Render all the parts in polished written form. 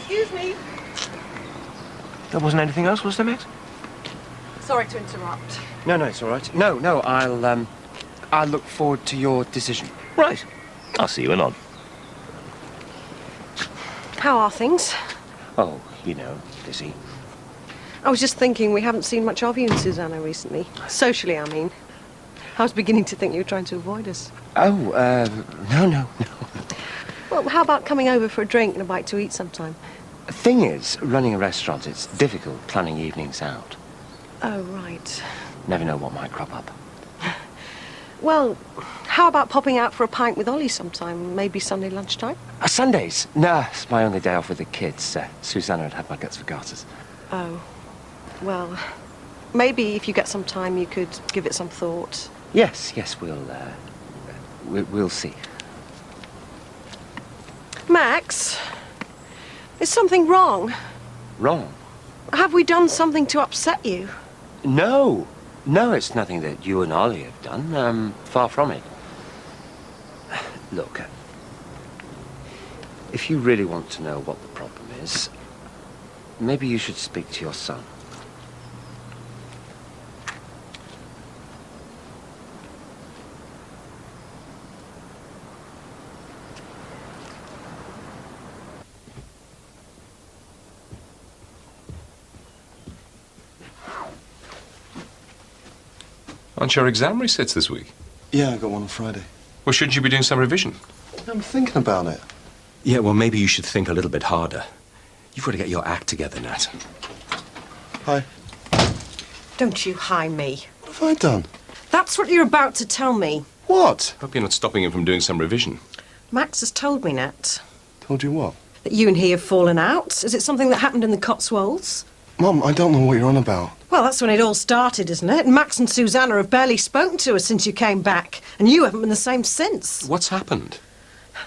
Excuse me. There wasn't anything else, was there, Max? Sorry to interrupt. No, it's all right. No, I'll look forward to your decision. Right. I'll see you anon. How are things? Oh, busy. I was just thinking we haven't seen much of you and Susanna recently. Socially, I mean. I was beginning to think you were trying to avoid us. Oh, no. Well, how about coming over for a drink and a bite to eat sometime? The thing is, running a restaurant, it's difficult planning evenings out. Oh, right. Never know what might crop up. Well, how about popping out for a pint with Ollie sometime? Maybe Sunday lunchtime? Sundays? Nah, it's my only day off with the kids. Susanna had had my guts for garters. Oh. Well, maybe if you get some time, you could give it some thought. Yes, we'll see. Max, is something wrong? Wrong? Have we done something to upset you? No, it's nothing that you and Ollie have done. Far from it. Look, if you really want to know what the problem is, maybe you should speak to your son. Aren't your exam resits this week? Yeah, I got one on Friday. Well, shouldn't you be doing some revision? I'm thinking about it. Yeah, well, maybe you should think a little bit harder. You've got to get your act together, Nat. Hi. Don't you hi me. What have I done? That's what you're about to tell me. What? Hope you're not stopping him from doing some revision. Max has told me, Nat. Told you what? That you and he have fallen out. Is it something that happened in the Cotswolds? Mum, I don't know what you're on about. Well, that's when it all started, isn't it? Max and Susanna have barely spoken to us since you came back, and you haven't been the same since. What's happened?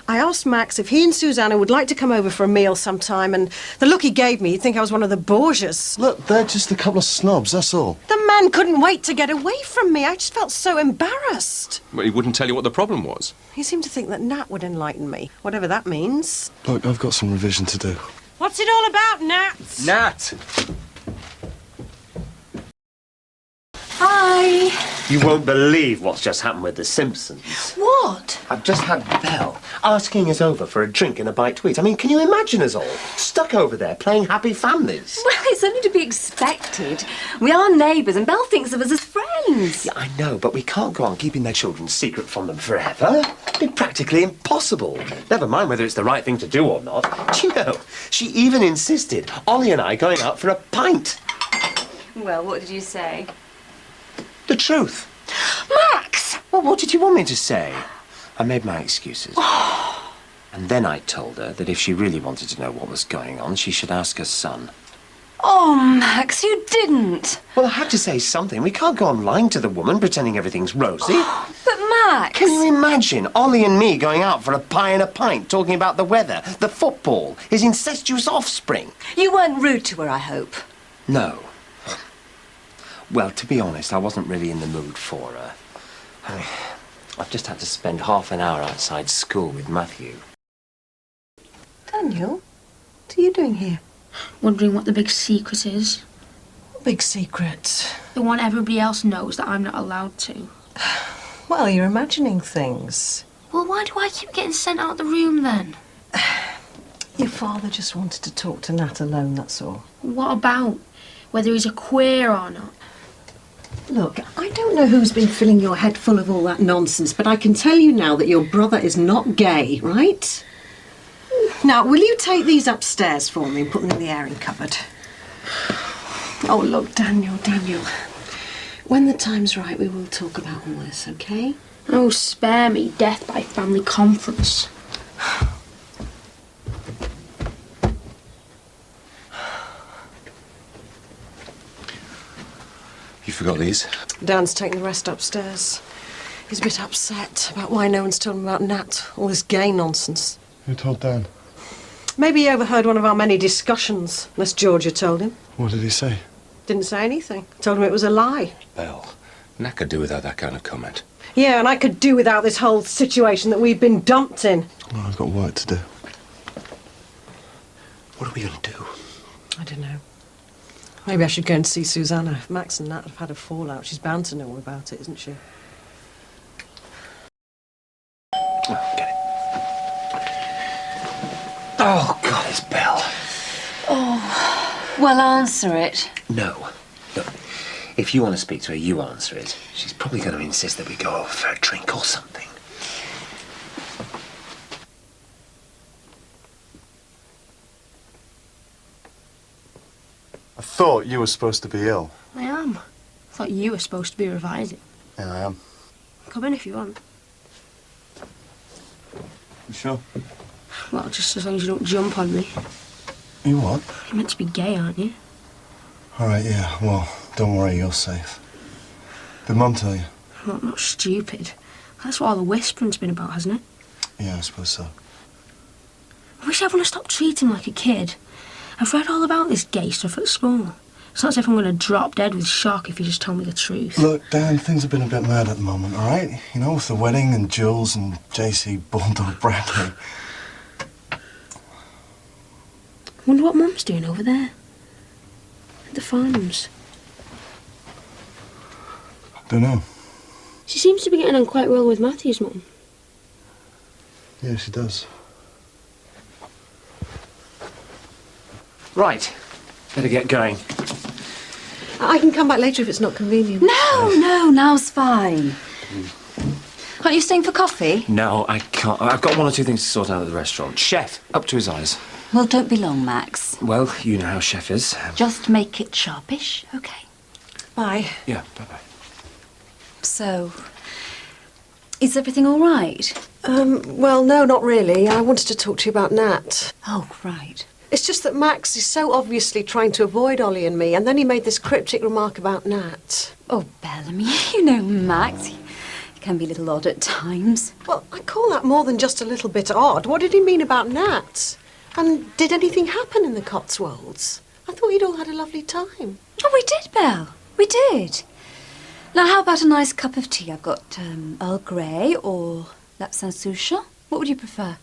I asked Max if he and Susanna would like to come over for a meal sometime, and the look he gave me, he'd think I was one of the Borgias. Look, they're just a couple of snobs, that's all. The man couldn't wait to get away from me. I just felt so embarrassed. Well, he wouldn't tell you what the problem was. He seemed to think that Nat would enlighten me, whatever that means. Look, I've got some revision to do. What's it all about, Nat? Nat! Hi. You won't believe what's just happened with the Simpsons. What? I've just had Belle asking us over for a drink and a bite to eat. I mean, can you imagine us all stuck over there playing happy families? Well, it's only to be expected. We are neighbours and Belle thinks of us as friends. Yeah, I know, but we can't go on keeping their children's secret from them forever. It'd be practically impossible. Never mind whether it's the right thing to do or not. Do you know, she even insisted Ollie and I going out for a pint. Well, what did you say? The truth. Max! Well, what did you want me to say? I made my excuses. And then I told her that if she really wanted to know what was going on, she should ask her son. Oh, Max, you didn't. Well, I had to say something. We can't go on lying to the woman, pretending everything's rosy. But Max... Can you imagine Ollie and me going out for a pie and a pint, talking about the weather, the football, his incestuous offspring? You weren't rude to her, I hope. No. Well, to be honest, I wasn't really in the mood for her. I've just had to spend half an hour outside school with Matthew. Daniel, what are you doing here? Wondering what the big secret is. What big secret? The one everybody else knows that I'm not allowed to. Well, you're imagining things. Well, why do I keep getting sent out the room then? Your father just wanted to talk to Nat alone, that's all. What about? Whether he's a queer or not? Look, I don't know who's been filling your head full of all that nonsense, but I can tell you now that your brother is not gay, right? Now, will you take these upstairs for me and put them in the airing cupboard? Oh, look, Daniel. When the time's right, we will talk about all this, okay? Oh, spare me. Death by family conference. You forgot these? Dan's taking the rest upstairs. He's a bit upset about why no one's told him about Nat, all this gay nonsense. Who told Dan? Maybe he overheard one of our many discussions, unless Georgia told him. What did he say? Didn't say anything. Told him it was a lie. Belle, Nat could do without that kind of comment. Yeah, and I could do without this whole situation that we've been dumped in. Oh, I've got work to do. What are we going to do? I don't know. Maybe I should go and see Susanna. If Max and Nat have had a fallout, she's bound to know all about it, isn't she? Oh, get it. Oh, God, it's Belle. Well, answer it. No. Look, if you want to speak to her, you answer it. She's probably going to insist that we go over for a drink or something. I thought you were supposed to be ill. I am. I thought you were supposed to be revising. Yeah, I am. Come in if you want. You sure? Well, just as long as you don't jump on me. You what? You're meant to be gay, aren't you? All right, yeah. Well, don't worry, you're safe. Did Mum tell you? Well, I'm not stupid. That's what all the whispering's been about, hasn't it? Yeah, I suppose so. I wish everyone had stopped treating him like a kid. I've read all about this gay stuff at school. It's not as if I'm going to drop dead with shock if you just tell me the truth. Look, Dan, things have been a bit mad at the moment, all right? You know, with the wedding and Jules and JC Bulldog Bradley. Wonder what Mum's doing over there. At the Farnhams. Don't know. She seems to be getting on quite well with Matthew's mum. Yeah, she does. Right. Better get going. I can come back later if it's not convenient. No, now's fine. Aren't you staying for coffee? No, I can't. I've got one or two things to sort out at the restaurant. Chef, up to his eyes. Well, don't be long, Max. Well, you know how Chef is. Just make it sharpish, okay? Bye. Yeah, bye-bye. So, is everything all right? Well, no, not really. I wanted to talk to you about Nat. Oh, right. It's just that Max is so obviously trying to avoid Ollie and me, and then he made this cryptic remark about Nat. Oh, Bellamy, you know Max. He can be a little odd at times. Well, I call that more than just a little bit odd. What did he mean about Nat? And did anything happen in the Cotswolds? I thought you'd all had a lovely time. Oh, we did, Belle. We did. Now, how about a nice cup of tea? I've got Earl Grey or Lapsang Souchon. What would you prefer?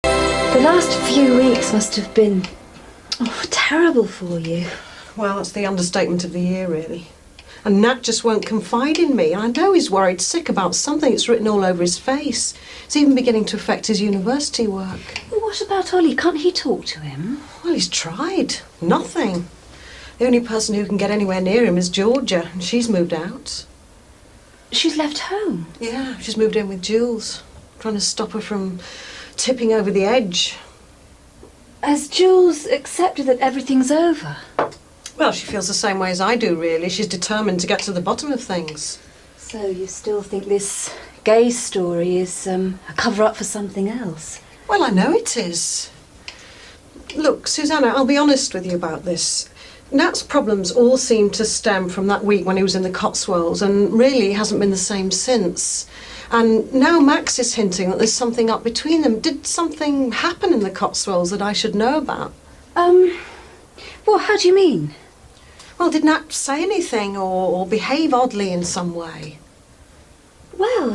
The last few weeks must have been terrible for you. Well, that's the understatement of the year, really. And Nat just won't confide in me. I know he's worried sick about something that's written all over his face. It's even beginning to affect his university work. Well, what about Ollie? Can't he talk to him? Well, he's tried. Nothing. The only person who can get anywhere near him is Georgia, and she's moved out. She's left home. Yeah, she's moved in with Jules, trying to stop her from tipping over the edge. Has Jules accepted that everything's over? Well, she feels the same way as I do, really. She's determined to get to the bottom of things. So you still think this gay story is a cover-up for something else? Well, I know it is. Look, Susanna, I'll be honest with you about this. Nat's problems all seem to stem from that week when he was in the Cotswolds, and really hasn't been the same since. And now Max is hinting that there's something up between them. Did something happen in the Cotswolds that I should know about? Well, how do you mean? Well, did Nat say anything or behave oddly in some way? Well,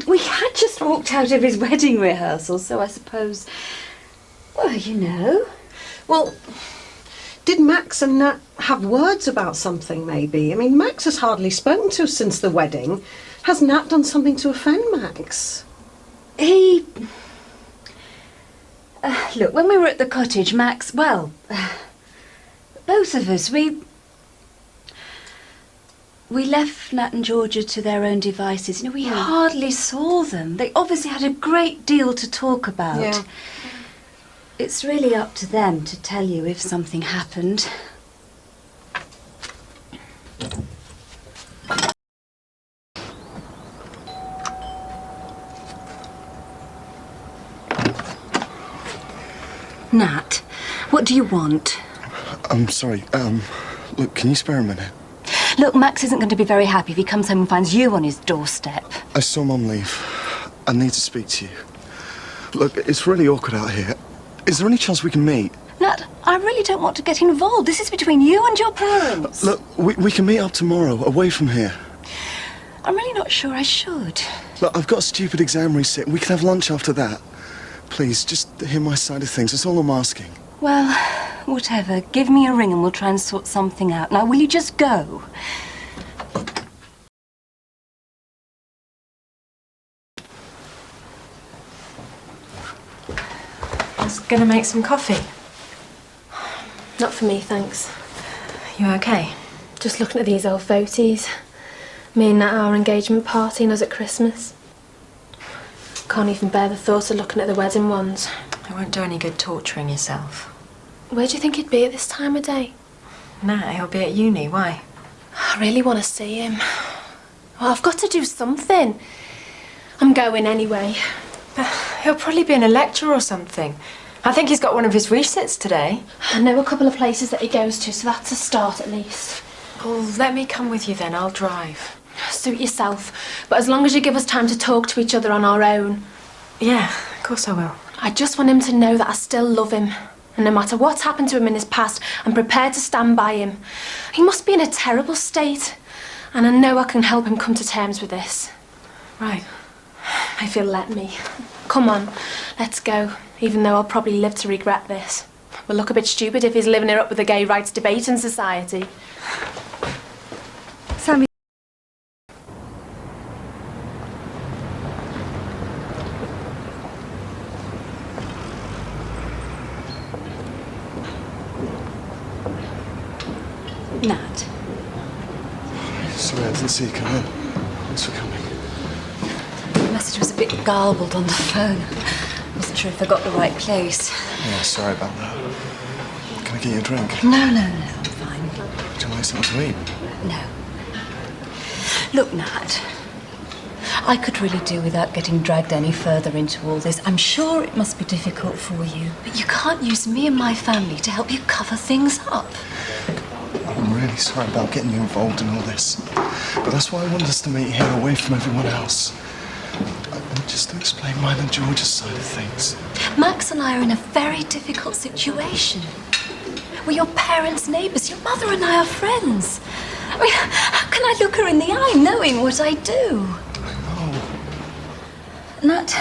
we had just walked out of his wedding rehearsal, so I suppose, well, you know. Well, did Max and Nat have words about something, maybe? I mean, Max has hardly spoken to us since the wedding. Has Nat done something to offend Max? He... look, when we were at the cottage, Max, well, both of us, we left Nat and Georgia to their own devices. You know, we hardly saw them. They obviously had a great deal to talk about. Yeah. It's really up to them to tell you if something happened. Nat, what do you want? I'm sorry. Look, can you spare a minute? Look, Max isn't going to be very happy if he comes home and finds you on his doorstep. I saw Mum leave. I need to speak to you. Look, it's really awkward out here. Is there any chance we can meet? Nat, I really don't want to get involved. This is between you and your parents. Look, we can meet up tomorrow, away from here. I'm really not sure I should. Look, I've got a stupid exam resit. We can have lunch after that. please, just hear my side of things. That's all I'm asking. Well, whatever. Give me a ring and we'll try and sort something out. Now, will you just go? I was gonna make some coffee. Not for me, thanks. You okay? Just looking at these old photos. Me and Nat at our engagement party and us at Christmas. Can't even bear the thought of looking at the wedding ones. It won't do any good torturing yourself. Where do you think he'd be at this time of day? Nah, he'll be at uni. Why? I really want to see him. Well, I've got to do something. I'm going anyway. He'll probably be in a lecture or something. I think he's got one of his resits today. I know a couple of places that he goes to, so that's a start at least. Well, let me come with you then. I'll drive. Suit yourself. But as long as you give us time to talk to each other on our own. Yeah, of course I will. I just want him to know that I still love him. And no matter what's happened to him in his past, I'm prepared to stand by him. He must be in a terrible state. And I know I can help him come to terms with this. Right. If he'll let me. Come on, let's go. Even though I'll probably live to regret this. We'll look a bit stupid if he's living it up with the gay rights debating society. Sammy. Nat. Sorry, I didn't see you come in. Thanks for coming. The message was a bit garbled on the phone. Wasn't sure if I got the right place. Yeah, sorry about that. Can I get you a drink? No, I'm fine. Would you like something to eat? No. Look, Nat. I could really do without getting dragged any further into all this. I'm sure it must be difficult for you, but you can't use me and my family to help you cover things up. I'm really sorry about getting you involved in all this. But that's why I wanted us to meet here away from everyone else. Just to explain mine and Georgia's side of things. Max and I are in a very difficult situation. We're your parents' neighbours. Your mother and I are friends. I mean, how can I look her in the eye knowing what I do? Nat,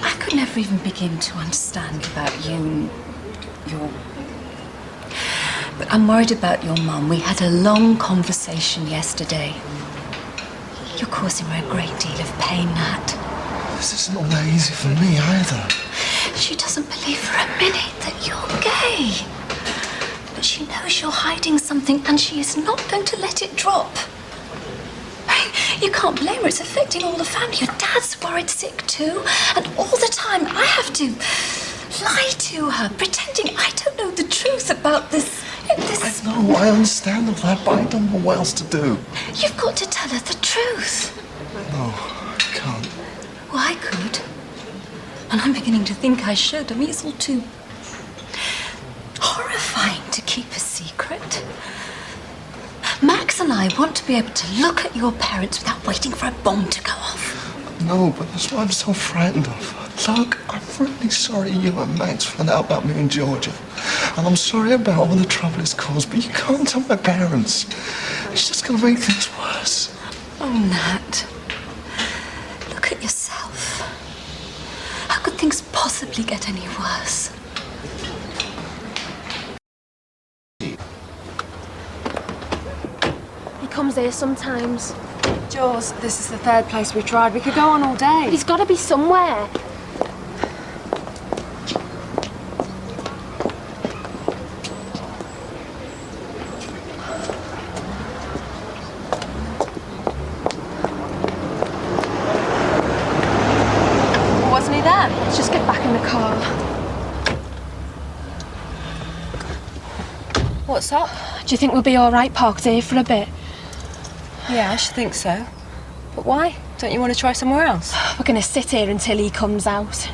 I could never even begin to understand about you and your... But I'm worried about your mum. We had a long conversation yesterday. You're causing her a great deal of pain, Nat. This isn't all that easy for me either. She doesn't believe for a minute that you're gay. But she knows you're hiding something and she is not going to let it drop. I mean, you can't blame her. It's affecting all the family. Your dad's worried sick too. And all the time I have to lie to her, pretending I don't know the truth about this. I know, I understand all that, but I don't know what else to do. You've got to tell her the truth. No, I can't. Well, I could. And I'm beginning to think I should. I mean, it's all too horrifying to keep a secret. Max and I want to be able to look at your parents without waiting for a bomb to go off. No, but that's why I'm so frightened of her. Look, I'm really sorry you and Max found out about me and Georgia. And I'm sorry about all the trouble it's caused, but you can't tell my parents. It's just going to make things worse. Oh, Nat. Look at yourself. How could things possibly get any worse? He comes here sometimes. Jules, this is the third place we've tried. We could go on all day. He's got to be somewhere. Wasn't he there? Let's just get back in the car. What's up? Do you think we'll be all right parked here for a bit? Yeah, I should think so. But why? Don't you want to try somewhere else? We're going to sit here until he comes out.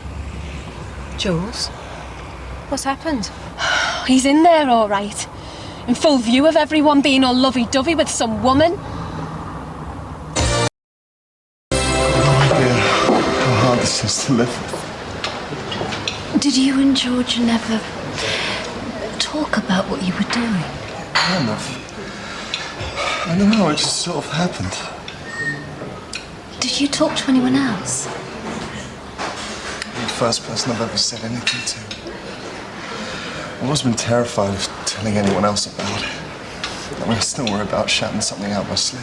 Jules? What's happened? He's in there all right. In full view of everyone being all lovey-dovey with some woman. No idea how hard this is to live with. Did you and Georgia never talk about what you were doing? Kind of. I don't know, it just sort of happened. Did you talk to anyone else? first person I've ever said anything to. I've always been terrified of telling anyone else about it. I mean, I still worry about shouting something out of my sleep.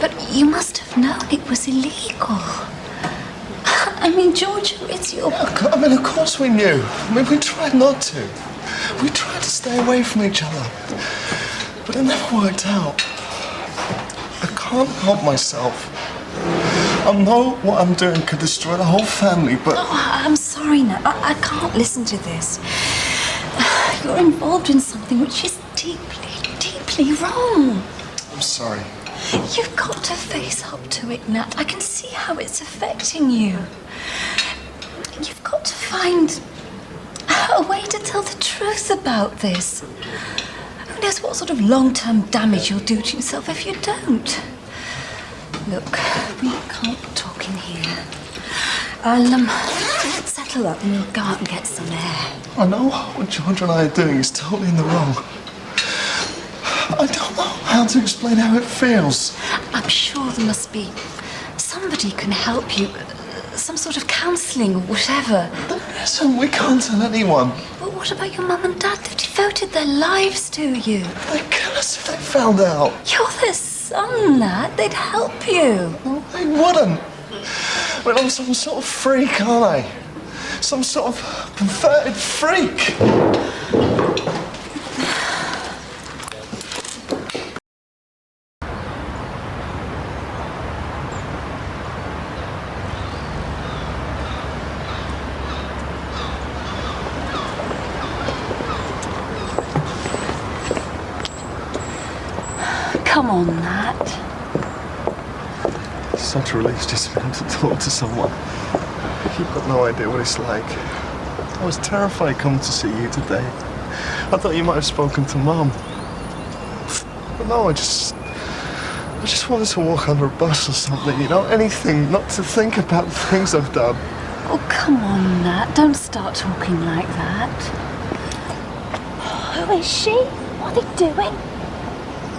But you must have known it was illegal. I mean, Georgia, it's your... Yeah, I mean, of course we knew. I mean, we tried not to. We tried to stay away from each other. But it never worked out. I can't help myself. I know what I'm doing could destroy the whole family, but... Oh, I'm sorry, Nat. I can't listen to this. You're involved in something which is deeply, deeply wrong. I'm sorry. You've got to face up to it, Nat. I can see how it's affecting you. You've got to find a way to tell the truth about this. Who knows what sort of long-term damage you'll do to yourself if you don't. Look, we can't talk in here. I'll settle up and we'll go out and get some air. I know what Georgia and I are doing is totally in the wrong. I don't know how to explain how it feels. I'm sure there must be somebody can help you. Some sort of counselling or whatever. Listen, we can't tell anyone. But what about your mum and dad? They've devoted their lives to you. They'd kill us if they found out. You're their son, Nat. They'd help you. No, they wouldn't. I mean, I'm some sort of freak, aren't I? Some sort of perverted freak. Come on, Nat. It's such a relief just to be able to talk to someone. You've got no idea what it's like. I was terrified coming to see you today. I thought you might have spoken to Mum. But no, I just wanted to walk under a bus or something, you know, anything, not to think about the things I've done. Oh, come on, Nat. Don't start talking like that. Who is she? What are they doing?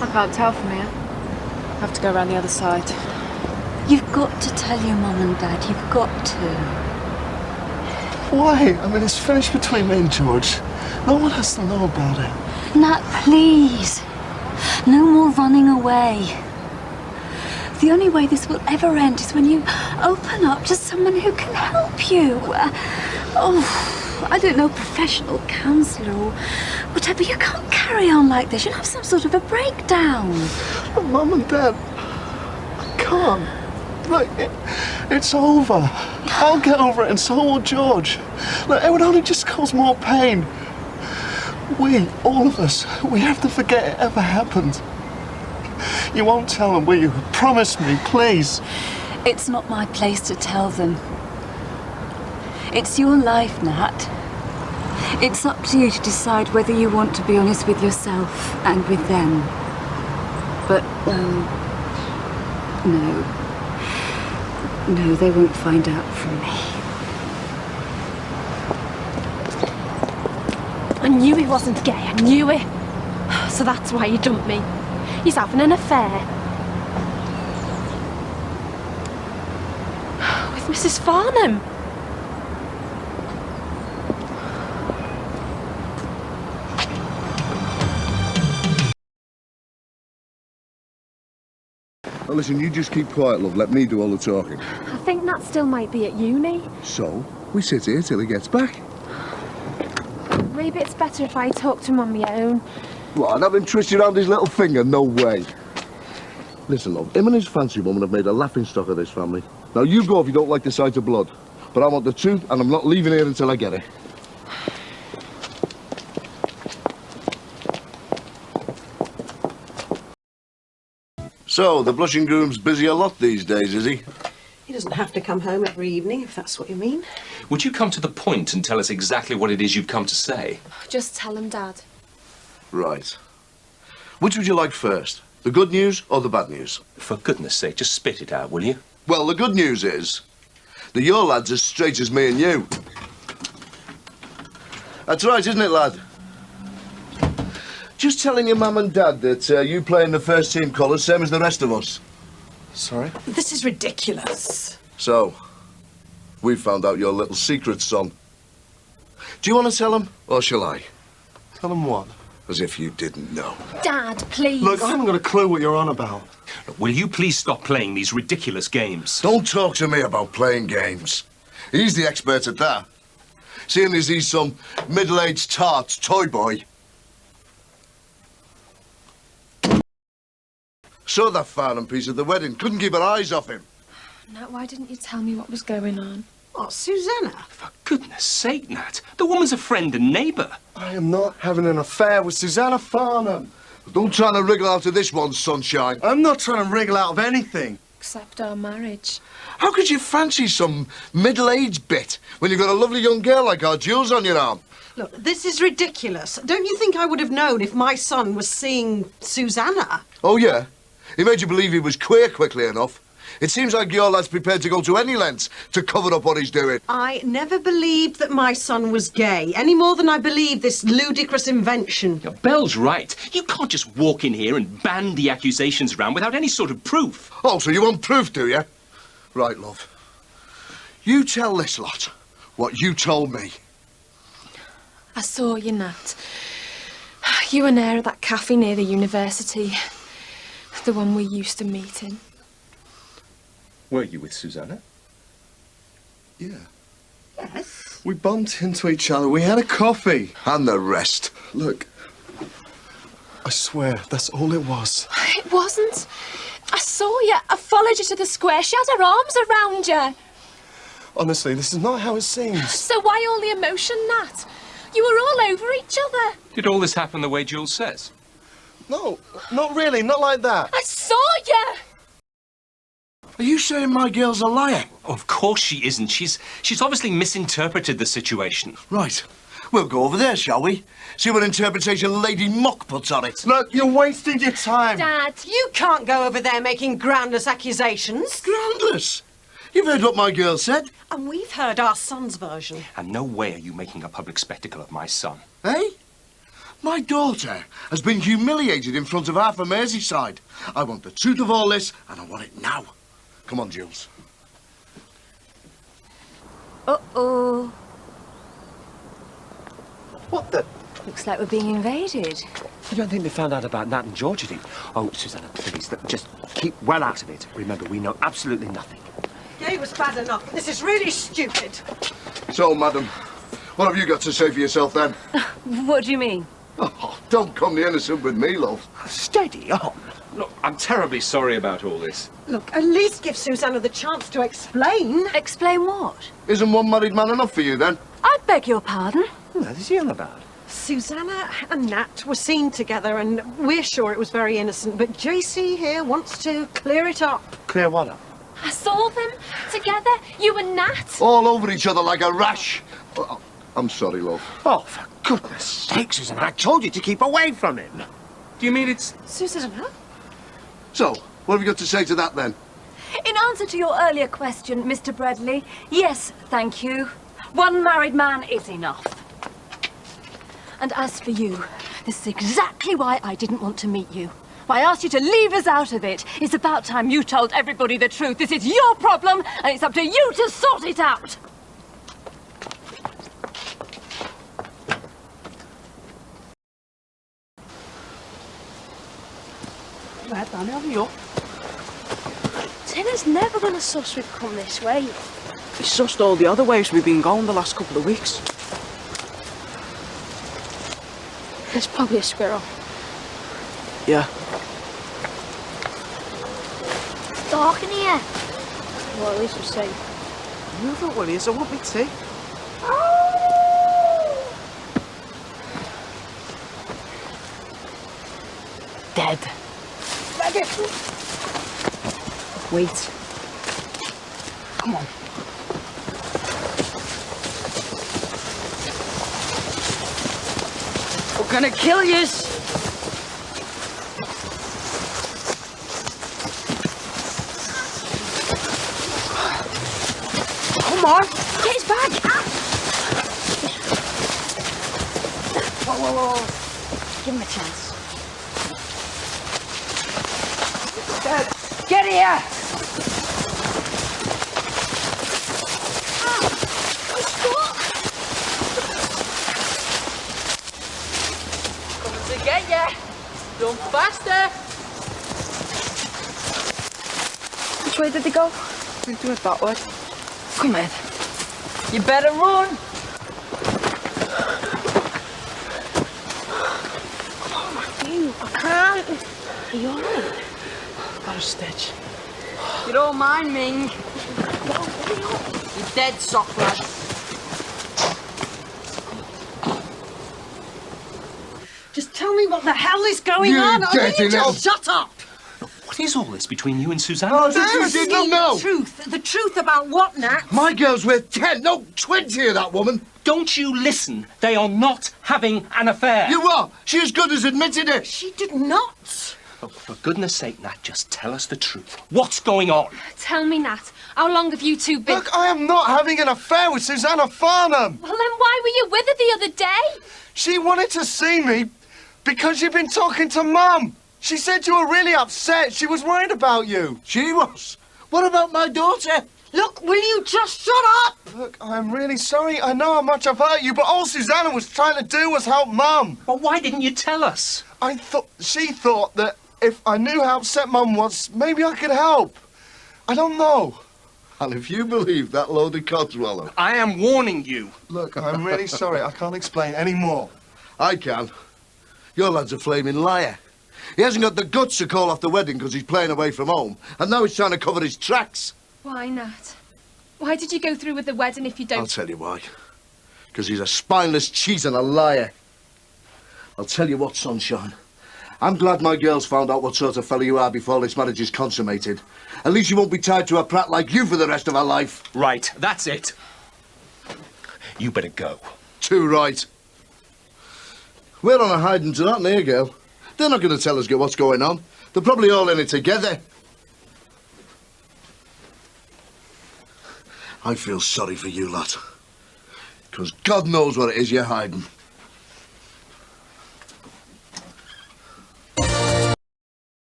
I can't tell from here. I have to go around the other side. You've got to tell your mum and dad. You've got to. Why? I mean, it's finished between me and George. No one has to know about it. Nat, please. No more running away. The only way this will ever end is when you open up to someone who can help you. I don't know, professional counsellor or whatever. You can't carry on like this. You'll have some sort of a breakdown. But Mum and Dad, I can't. Look, it's over. I'll get over it and so will George. Look, it would only just cause more pain. We, all of us, we have to forget it ever happened. You won't tell them, will you? Promise me, please. It's not my place to tell them. It's your life, Nat. It's up to you to decide whether you want to be honest with yourself and with them. But, no, they won't find out from me. I knew he wasn't gay, I knew it. So that's why he dumped me. He's having an affair. With Mrs. Farnham. Now listen, you just keep quiet, love. Let me do all the talking. I think Nat still might be at uni. So, we sit here till he gets back. Maybe it's better if I talk to him on my own. What, and have him twist you around his little finger? No way. Listen, love, him and his fancy woman have made a laughingstock of this family. Now, you go if you don't like the sight of blood. But I want the truth, and I'm not leaving here until I get it. So, the blushing groom's busy a lot these days, is he? He doesn't have to come home every evening, if that's what you mean. Would you come to the point and tell us exactly what it is you've come to say? Just tell him, Dad. Right. Which would you like first? The good news or the bad news? For goodness sake, just spit it out, will you? Well, the good news is that your lad's as straight as me and you. That's right, isn't it, lad? Just telling your mum and dad that you play in the first team colours, same as the rest of us. Sorry? This is ridiculous. So, We found out your little secret, son. Do you want to tell him, or shall I? Tell him what? As if you didn't know. Dad, please. Look, I haven't got a clue what you're on about. Will you please stop playing these ridiculous games? Don't talk to me about playing games. He's the expert at that. Seeing as he's some middle-aged tart toy boy. Saw that Farnham piece at the wedding. Couldn't keep her eyes off him. Nat, why didn't you tell me what was going on? What, Susanna? For goodness sake, Nat. The woman's a friend and neighbour. I am not having an affair with Susanna Farnham. Don't try to wriggle out of this one, sunshine. I'm not trying to wriggle out of anything. Except our marriage. How could you fancy some middle-aged bit when you've got a lovely young girl like our Jules on your arm? Look, this is ridiculous. Don't you think I would have known if my son was seeing Susanna? Oh, yeah? He made you believe he was queer quickly enough. It seems like your lad's prepared to go to any lengths to cover up what he's doing. I never believed that my son was gay, any more than I believe this ludicrous invention. Now, Belle's right. You can't just walk in here and bandy accusations around without any sort of proof. Oh, so you want proof, do you? Right, love. You tell this lot what you told me. I saw you, Nat. You and Air at that cafe near the university. The one we used to meet in. Were you with Susanna? Yeah. Yes. We bumped into each other. We had a coffee. And the rest. Look, I swear, that's all it was. It wasn't. I saw you. I followed you to the square. She had her arms around you. Honestly, this is not how it seems. So why all the emotion, Nat? You were all over each other. Did all this happen the way Jules says? No, not really, not like that. I saw you. Are you saying my girl's a liar? Of course she isn't. She's obviously misinterpreted the situation. Right. We'll go over there, shall we? See what interpretation Lady Mock puts on it. Look, you're wasting your time. Dad. You can't go over there making groundless accusations. Groundless. You've heard what my girl said. And we've heard our son's version. And no way are you making a public spectacle of my son. Eh? My daughter has been humiliated in front of half of Merseyside. I want the truth of all this, and I want it now. Come on, Jules. Uh-oh. What the? Looks like we're being invaded. I don't think they found out about Nat and Georgia, do you? Oh, Susanna, please, look, just keep well out of it. Remember, we know absolutely nothing. Gay was bad enough. This is really stupid. So, madam, what have you got to say for yourself, then? What do you mean? Oh, don't come the innocent with me, love. Steady on. Look, I'm terribly sorry about all this. Look, at least give Susanna the chance to explain. Explain what? Isn't one married man enough for you, then? I beg your pardon? What is he on about? Susanna and Nat were seen together, and we're sure it was very innocent, but JC here wants to clear it up. Clear what up? I saw them together, you and Nat. All over each other like a rash. Oh, I'm sorry, love. Oh, for goodness sake, Susanna, I told you to keep away from him. Do you mean it's... Susanna? So, what have you got to say to that, then? In answer to your earlier question, Mr. Bradley, yes, thank you. One married man is enough. And as for you, this is exactly why I didn't want to meet you. I asked you to leave us out of it. It's about time you told everybody the truth. This is your problem, and it's up to you to sort it out. Tinner's never gonna suss we've come this way. He sussed all the other ways we've been going the last couple of weeks. There's probably a squirrel. Yeah. It's dark in here. Well, at least we're safe. Move it, will you? So want me tea? Dead. Wait. Come on. We're gonna kill yous. Come on. Get his bag. Whoa. Give him a chance. Get here! Faster! Which way did they go? They do it that way. Come on. You better run. I can't. Are you alright? Got a stitch. You don't mind, Ming. You're dead soft, lad. Just tell me what the hell is going You on. dirty little- Shut up. What is all this between you and Susanna? Oh, you don't know. The truth about what, Nat? My girl's worth 10, no 20 of that woman. Don't you listen? They are not having an affair. You are. She as good as admitted it. She did not. Oh, for goodness sake, Nat, just tell us the truth. What's going on? Tell me, Nat, how long have you two been... Look, I am not having an affair with Susanna Farnham. Well, then why were you with her the other day? She wanted to see me because you've been talking to Mum. She said you were really upset. She was worried about you. She was. What about my daughter? Look, will you just shut up? Look, I'm really sorry. I know how much I've hurt you, but all Susanna was trying to do was help Mum. Well, why didn't you tell us? She thought that if I knew how upset Mum was, maybe I could help. I don't know. And if you believe that load of codswallow... I am warning you. Look, I'm really sorry. I can't explain any more. I can. Your lad's a flaming liar. He hasn't got the guts to call off the wedding because he's playing away from home, and now he's trying to cover his tracks. Why, Nat? Why did you go through with the wedding if you don't... I'll tell you why. Because he's a spineless cheat and a liar. I'll tell you what, sunshine. I'm glad my girl's found out what sort of fellow you are before this marriage is consummated. At least you won't be tied to a prat like you for the rest of her life. Right, that's it. You better go. Too right. We're on a hiding to that near, girl. They're not going to tell us what's going on. They're probably all in it together. I feel sorry for you lot. Because God knows what it is you're hiding.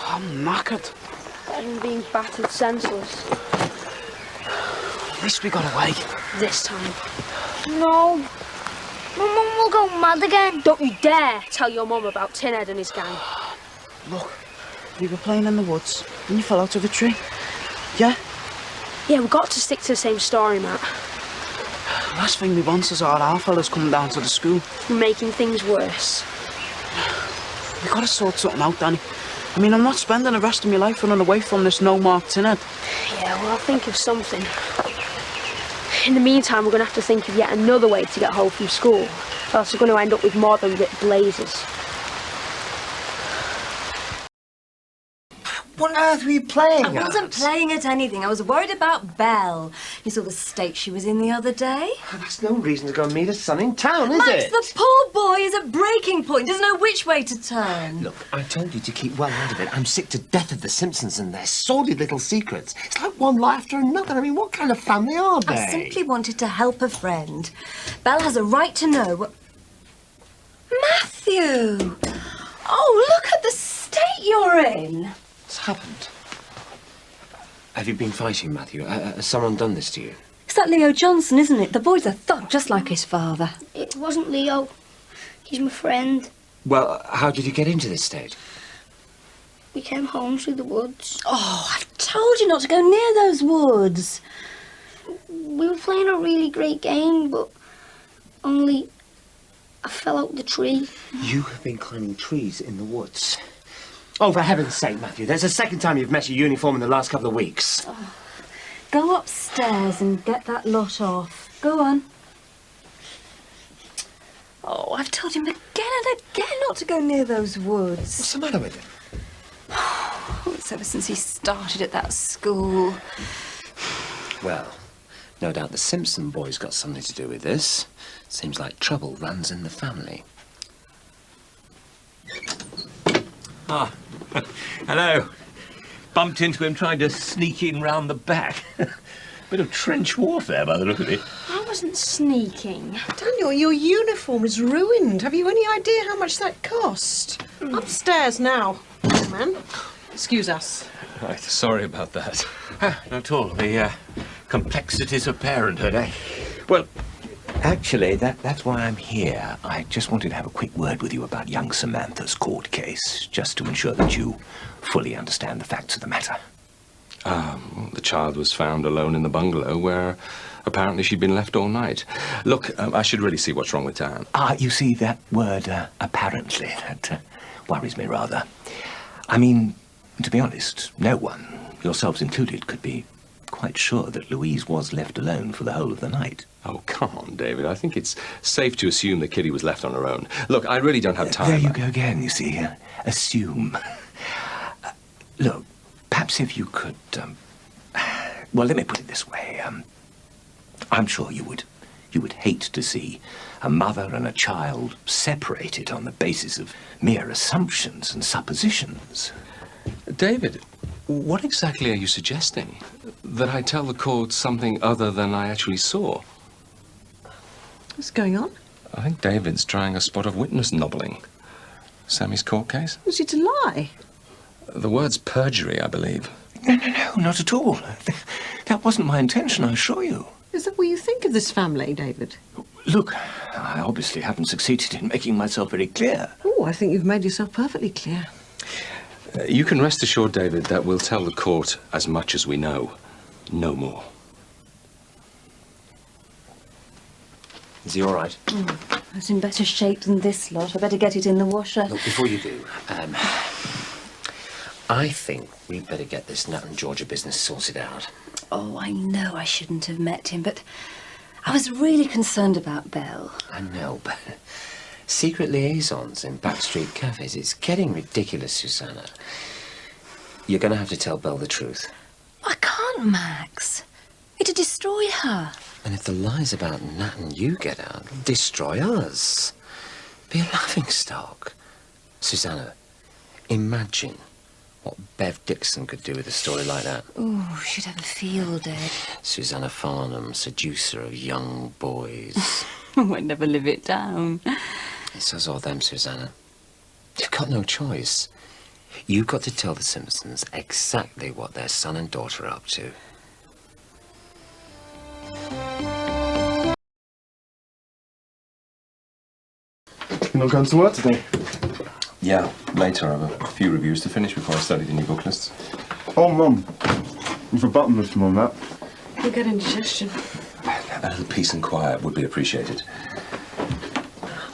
I'm knackered. Better than being battered senseless. At least we got away. This time. No. My mum will go mad again. Don't you dare tell your mum about Tinhead and his gang. Look, we were playing in the woods and you fell out of a tree. Yeah? Yeah, we've got to stick to the same story, Matt. Last thing we want is our fellas coming down to the school. We're making things worse. We gotta sort something out, Danny. I mean, I'm not spending the rest of my life running away from this no-mark Tinhead. Yeah, well, I'll think of something. In the meantime, we're going to have to think of yet another way to get home from school. Or else we're going to end up with more than lit blazes. What on earth were you playing I wasn't playing at anything. I was worried about Belle. You saw the state she was in the other day? That's no reason to go and meet her son in town, is Max, it? the poor boy is at breaking point. Doesn't know which way to turn. Look, I told you to keep well out of it. I'm sick to death of the Simpsons and their sordid little secrets. It's like one lie after another. I mean, what kind of family are they? I simply wanted to help a friend. Belle has a right to know. Matthew! Oh, look at the state you're in. What's happened? Have you been fighting, Matthew? Has someone done this to you? It's that Leo Johnson, isn't it? The boy's a thug, just like his father. It wasn't Leo. He's my friend. Well, how did you get into this state? We came home through the woods. Oh, I told you not to go near those woods. We were playing a really great game, but only I fell out the tree. You have been climbing trees in the woods. Oh, for heaven's sake, Matthew, there's the second time you've met your uniform in the last couple of weeks. Oh, go upstairs and get that lot off. Go on. Oh, I've told him again and again not to go near those woods. What's the matter with him? Oh, it's ever since he started at that school. Well, no doubt the Simpson boy's got something to do with this. Seems like trouble runs in the family. Ah, hello. Bumped into him trying to sneak in round the back. Bit of trench warfare by the look of it. I wasn't sneaking. Daniel, your uniform is ruined. Have you any idea how much that cost? Upstairs now, man. Excuse us. Right, sorry about that. Not at all. The complexities of parenthood, eh? Well, Actually, that's why I'm here. I just wanted to have a quick word with you about young Samantha's court case, just to ensure that you fully understand the facts of the matter. The child was found alone in the bungalow where apparently she'd been left all night. Look, I should really see what's wrong with Dan. You see, that word, apparently, that worries me rather. I mean, to be honest, no one, yourselves included, could be quite sure that Louise was left alone for the whole of the night. Oh, come on, David. I think it's safe to assume that Kitty was left on her own. Look, I really don't have time. There you go again, you see. Assume. Look, perhaps if you could, well, let me put it this way. I'm sure you would hate to see a mother and a child separated on the basis of mere assumptions and suppositions. David, what exactly are you suggesting? That I tell the court something other than I actually saw? What's going on? I think David's trying a spot of witness nobbling. Sammy's court case? Was it a lie? The word's perjury, I believe. No, not at all. That wasn't my intention, I assure you. Is that what you think of this family, David? Look, I obviously haven't succeeded in making myself very clear. Oh, I think you've made yourself perfectly clear. You can rest assured, David, that we'll tell the court as much as we know. No more. Is he all right? It's in better shape than this lot. I better get it in the washer. Look, before you do, I think we'd better get this Nat and Georgia business sorted out. Oh, I know I shouldn't have met him, but I was really concerned about Belle. I know, but secret liaisons in backstreet cafes, it's getting ridiculous, Susanna. You're going to have to tell Belle the truth. I can't, Max. It'd destroy her. And if the lies about Nat and you get out, it'll destroy us. Be a laughingstock. Susanna, imagine what Bev Dixon could do with a story like that. Oh, she'd have a field day. Susanna Farnhams, seducer of young boys. I'd never live it down. It's us or them, Susanna. You've got no choice. You've got to tell the Simpsons exactly what their son and daughter are up to. You're not going to work today? Yeah, later. I have a few reviews to finish before I study the new book lists. Oh, Mum. You've a button lifting on that. You'll get indigestion. A little peace and quiet would be appreciated.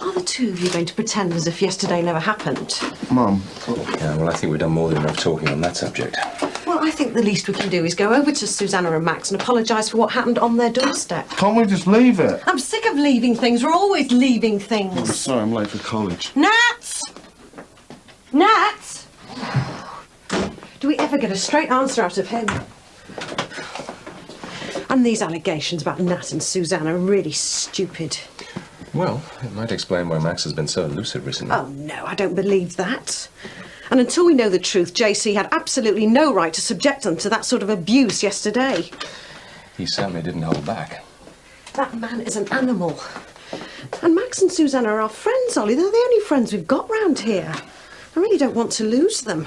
Are the two of you going to pretend as if yesterday never happened? Mum. Yeah, well, I think we've done more than enough talking on that subject. Well, I think the least we can do is go over to Susanna and Max and apologise for what happened on their doorstep. Can't we just leave it? I'm sick of leaving things. We're always leaving things. I'm sorry, I'm late for college. Nat! Nat! Do we ever get a straight answer out of him? And these allegations about Nat and Susanna are really stupid. Well, it might explain why Max has been so elusive recently. Oh, no, I don't believe that. And until we know the truth, JC had absolutely no right to subject them to that sort of abuse yesterday. He certainly didn't hold back. That man is an animal. And Max and Susanna are our friends, Ollie. They're the only friends we've got round here. I really don't want to lose them.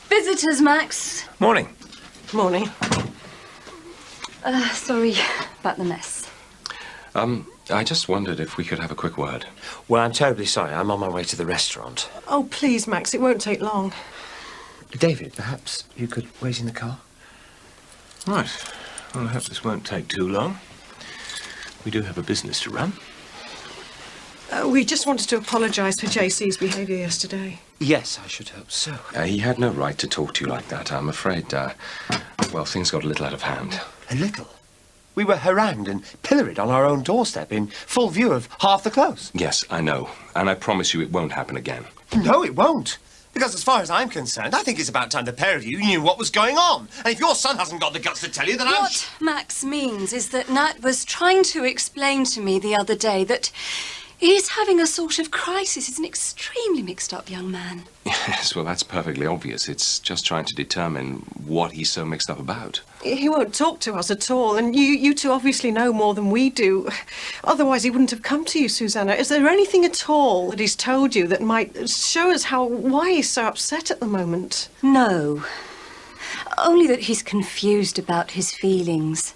Visitors, Max. Morning. Morning. Sorry about the mess. I just wondered if we could have a quick word. Well, I'm terribly sorry. I'm on my way to the restaurant. Oh, please, Max, it won't take long. David, perhaps you could wait in the car? Right. Well, I hope this won't take too long. We do have a business to run. We just wanted to apologise for JC's behaviour yesterday. Yes, I should hope so. He had no right to talk to you like that. I'm afraid, well, things got a little out of hand. A little? We were harangued and pilloried on our own doorstep in full view of half the close. Yes, I know. And I promise you it won't happen again. No, it won't. Because as far as I'm concerned, I think it's about time the pair of you knew what was going on. And if your son hasn't got the guts to tell you, then What Max means is that Nat was trying to explain to me the other day that he's having a sort of crisis. He's an extremely mixed-up young man. Yes, well, that's perfectly obvious. It's just trying to determine what he's so mixed up about. He won't talk to us at all, and you two obviously know more than we do. Otherwise, he wouldn't have come to you, Susanna. Is there anything at all that he's told you that might show us why he's so upset at the moment? No. Only that he's confused about his feelings.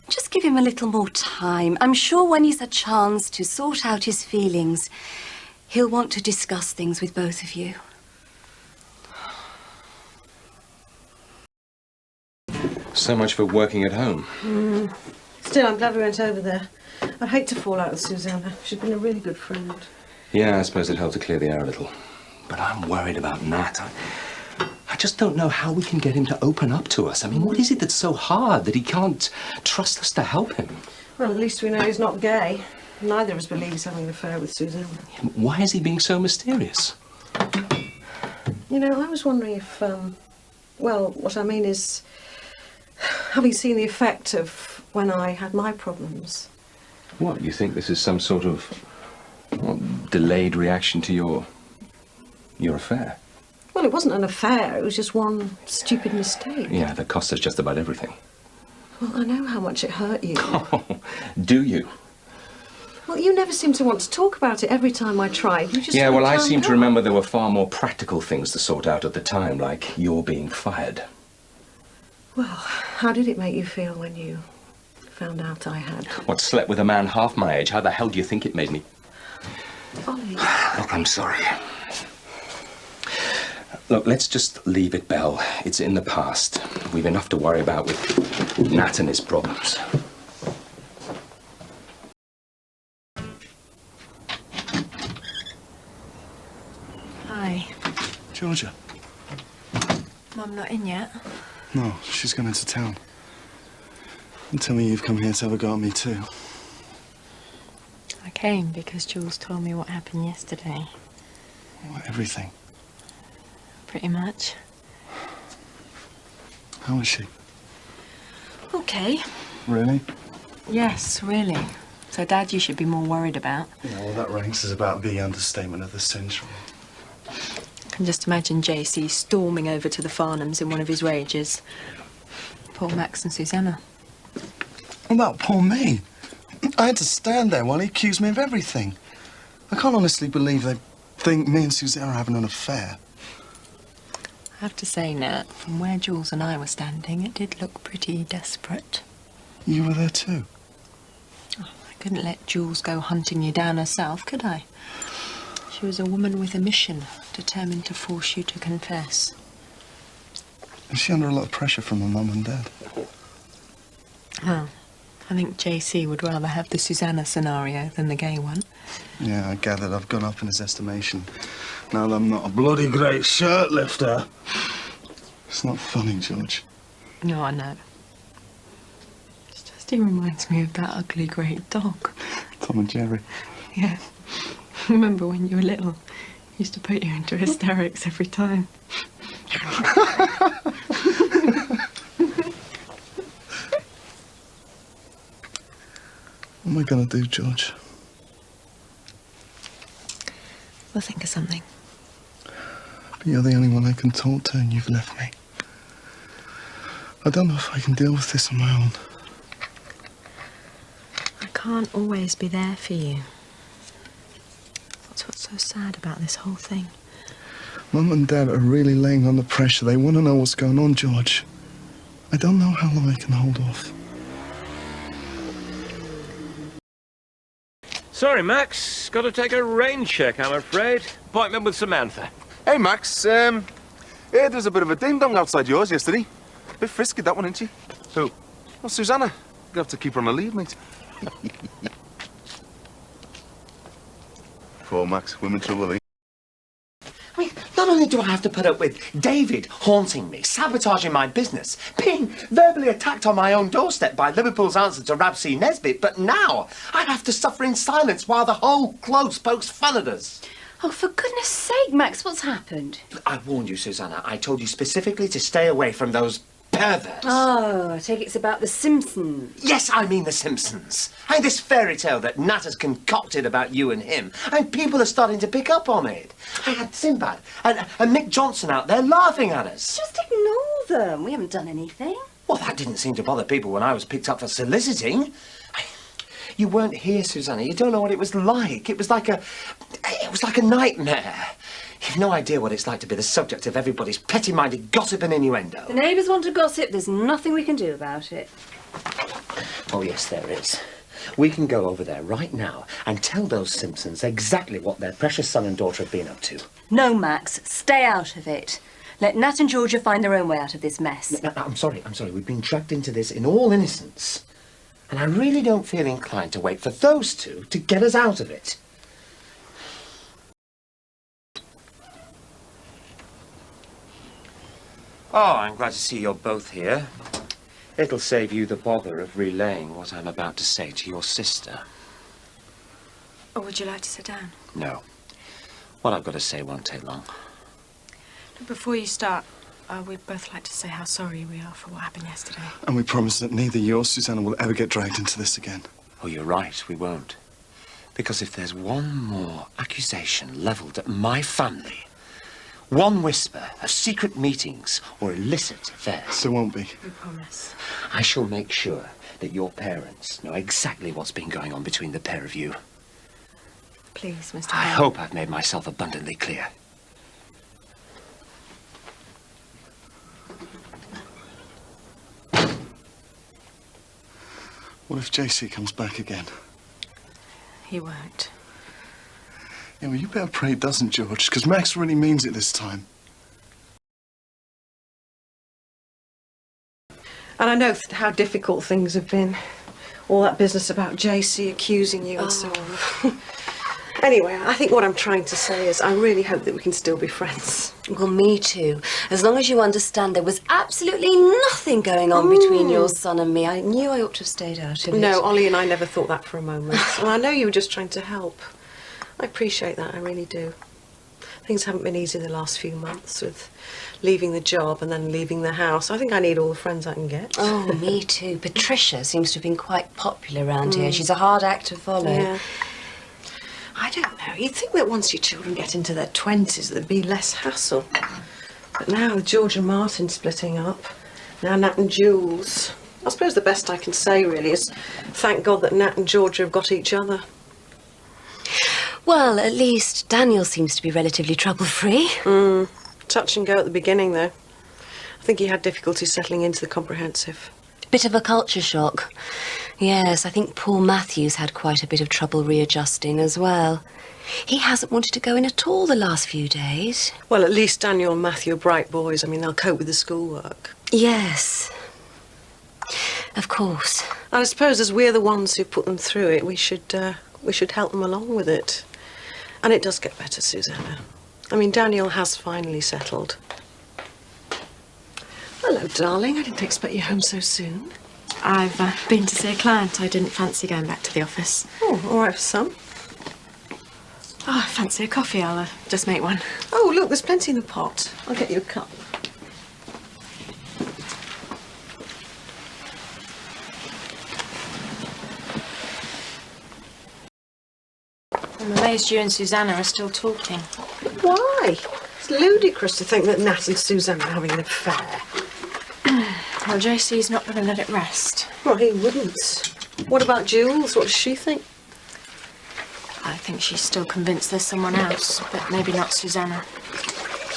Just give him a little more time. I'm sure when he's a chance to sort out his feelings, he'll want to discuss things with both of you. So much for working at home. Still, I'm glad we went over there. I'd hate to fall out with Susanna. She's been a really good friend. Yeah, I suppose it helped to clear the air a little. But I'm worried about Nat. I just don't know how we can get him to open up to us. I mean, what is it that's so hard that he can't trust us to help him? Well, at least we know he's not gay. Neither of us believe he's having an affair with Susanna. Why is he being so mysterious? You know, I was wondering if, well, what I mean is, having seen the effect of when I had my problems. What, you think this is some sort of delayed reaction to your affair? Well, it wasn't an affair. It was just one stupid mistake. Yeah, that cost us just about everything. Well, I know how much it hurt you. Oh, do you? Well, you never seem to want to talk about it every time I tried. You just Yeah, well, I turned seem to down. remember there were far more practical things to sort out at the time, like your being fired. Well, how did it make you feel when you found out I had? What, slept with a man half my age? How the hell do you think it made me? Ollie. Look, I'm sorry. Look, let's just leave it, Belle. It's in the past. We've enough to worry about with Nat and his problems. Hi. Georgia. Mum not in yet? No, she's gone into town. And tell me you've come here to have a go at me too. I came because Jules told me what happened yesterday. What, everything? Pretty much. How is she? Okay. Really? Yes, really. So, Dad, you should be more worried about. Yeah, well, that ranks as about the understatement of the century. I can just imagine JC storming over to the Farnhams in one of his rages. Poor Max and Susanna. About poor me. I had to stand there while he accused me of everything. I can't honestly believe they think me and Susanna are having an affair. I have to say, Nat, from where Jules and I were standing, it did look pretty desperate. You were there too? I couldn't let Jules go hunting you down herself, could I? She was a woman with a mission, determined to force you to confess. Is she under a lot of pressure from her mum and dad? Well, I think JC would rather have the Susanna scenario than the gay one. Yeah, I gathered I've gone up in his estimation. Now that I'm not a bloody great shirt lifter. It's not funny, George. No, I know. He reminds me of that ugly great dog. Tom and Jerry. Yeah. Remember when you were little? He used to put you into hysterics every time. What am I going to do, George? We'll think of something. But you're the only one I can talk to and you've left me. I don't know if I can deal with this on my own. I can't always be there for you. That's what's so sad about this whole thing. Mum and Dad are really laying on the pressure. They want to know what's going on, George. I don't know how long I can hold off. Sorry, Max. Got to take a rain check, I'm afraid. Appointment with Samantha. Hey, Max. Yeah, there's a bit of a ding-dong outside yours yesterday. Bit frisky, that one, isn't she? Who? Well, Susanna. You're gonna have to keep her on the lead, mate. Poor Max. Women trouble, eh? I mean, not only do I have to put up with David haunting me, sabotaging my business, being verbally attacked on my own doorstep by Liverpool's answer to Rab C. Nesbitt, but now I have to suffer in silence while the whole close pokes fun at us. Oh, for goodness sake, Max, what's happened? I warned you, Susanna. I told you specifically to stay away from those perverts. Oh, I take it's about the Simpsons. Yes, I mean the Simpsons. And this fairy tale that Nat has concocted about you and him. And people are starting to pick up on it. I had Sinbad and Mick Johnson out there laughing at us. Just ignore them. We haven't done anything. Well, that didn't seem to bother people when I was picked up for soliciting. You weren't here, Susanna. You don't know what it was like. It was like a nightmare. You've no idea what it's like to be the subject of everybody's petty-minded gossip and innuendo. The neighbours want to gossip. There's nothing we can do about it. Oh, yes, there is. We can go over there right now and tell those Simpsons exactly what their precious son and daughter have been up to. No, Max, stay out of it. Let Nat and Georgia find their own way out of this mess. No, I'm sorry. We've been dragged into this in all innocence. And I really don't feel inclined to wait for those two to get us out of it. Oh, I'm glad to see you're both here. It'll save you the bother of relaying what I'm about to say to your sister. Or would you like to sit down? No. What I've got to say won't take long. Before you start, we'd both like to say how sorry we are for what happened yesterday. And we promise that neither you or Susanna will ever get dragged into this again. Oh, you're right, we won't. Because if there's one more accusation levelled at my family, one whisper of secret meetings or illicit affairs... There won't be. We promise. I shall make sure that your parents know exactly what's been going on between the pair of you. Please, Mr. I Hale. hope I've made myself abundantly clear. What if JC comes back again? He won't. Yeah, well, you better pray it doesn't, George, because Max really means it this time. And I know how difficult things have been. All that business about JC accusing you and so on. Anyway, I think what I'm trying to say is I really hope that we can still be friends. Well, me too. As long as you understand there was absolutely nothing going on between your son and me. I knew I ought to have stayed out of it. No, Ollie and I never thought that for a moment. And I know you were just trying to help. I appreciate that, I really do. Things haven't been easy the last few months with leaving the job and then leaving the house. I think I need all the friends I can get. Oh, me too. Patricia seems to have been quite popular around here. She's a hard act to follow. Yeah. I don't know. You'd think that once your children get into their 20s, there'd be less hassle. But now with George and Martin splitting up, now Nat and Jules, I suppose the best I can say really is thank God that Nat and Georgia have got each other. Well, at least Daniel seems to be relatively trouble-free. Touch and go at the beginning, though. I think he had difficulty settling into the comprehensive. Bit of a culture shock. Yes, I think poor Matthew's had quite a bit of trouble readjusting as well. He hasn't wanted to go in at all the last few days. Well, at least Daniel and Matthew are bright boys. I mean, they'll cope with the schoolwork. Yes. Of course. And I suppose as we're the ones who put them through it, we should help them along with it. And it does get better, Susanna. I mean, Daniel has finally settled. Hello, darling. I didn't expect you home so soon. I've been to see a client. I didn't fancy going back to the office. Oh, all right for some. Oh, I fancy a coffee. I'll just make one. Oh, look, there's plenty in the pot. I'll get you a cup. I'm amazed you and Susanna are still talking. Why? It's ludicrous to think that Nat and Susanna are having an affair. Well, JC's not going to let it rest. Well, he wouldn't. What about Jules? What does she think? I think she's still convinced there's someone else, but maybe not Susanna.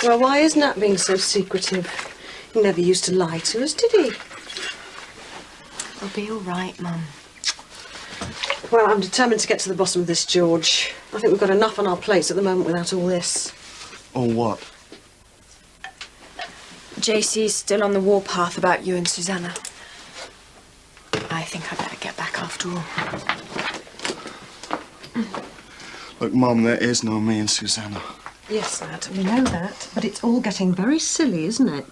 Well, why is Nat being so secretive? He never used to lie to us, did he? It'll be all right, Mum. Well, I'm determined to get to the bottom of this, George. I think we've got enough on our plates at the moment without all this. Or what? JC's still on the warpath about you and Susanna. I think I better get back after all. Look, Mum, there is no me and Susanna. Yes, Nat, we know that. But it's all getting very silly, isn't it?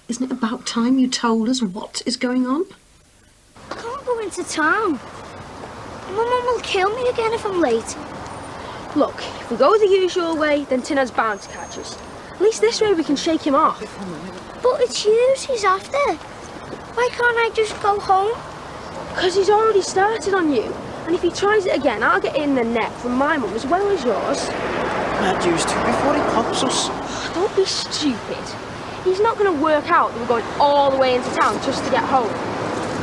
Isn't it about time you told us what is going on? I can't go into town. My mum will kill me again if I'm late. Look, if we go the usual way, then Tinner's bound to catch us. At least this way we can shake him off. But it's you he's after. Why can't I just go home? Because he's already started on you. And if he tries it again, I'll get it in the neck from my mum as well as yours. Mad used to before he pops us. Don't be stupid. He's not going to work out that we're going all the way into town just to get home.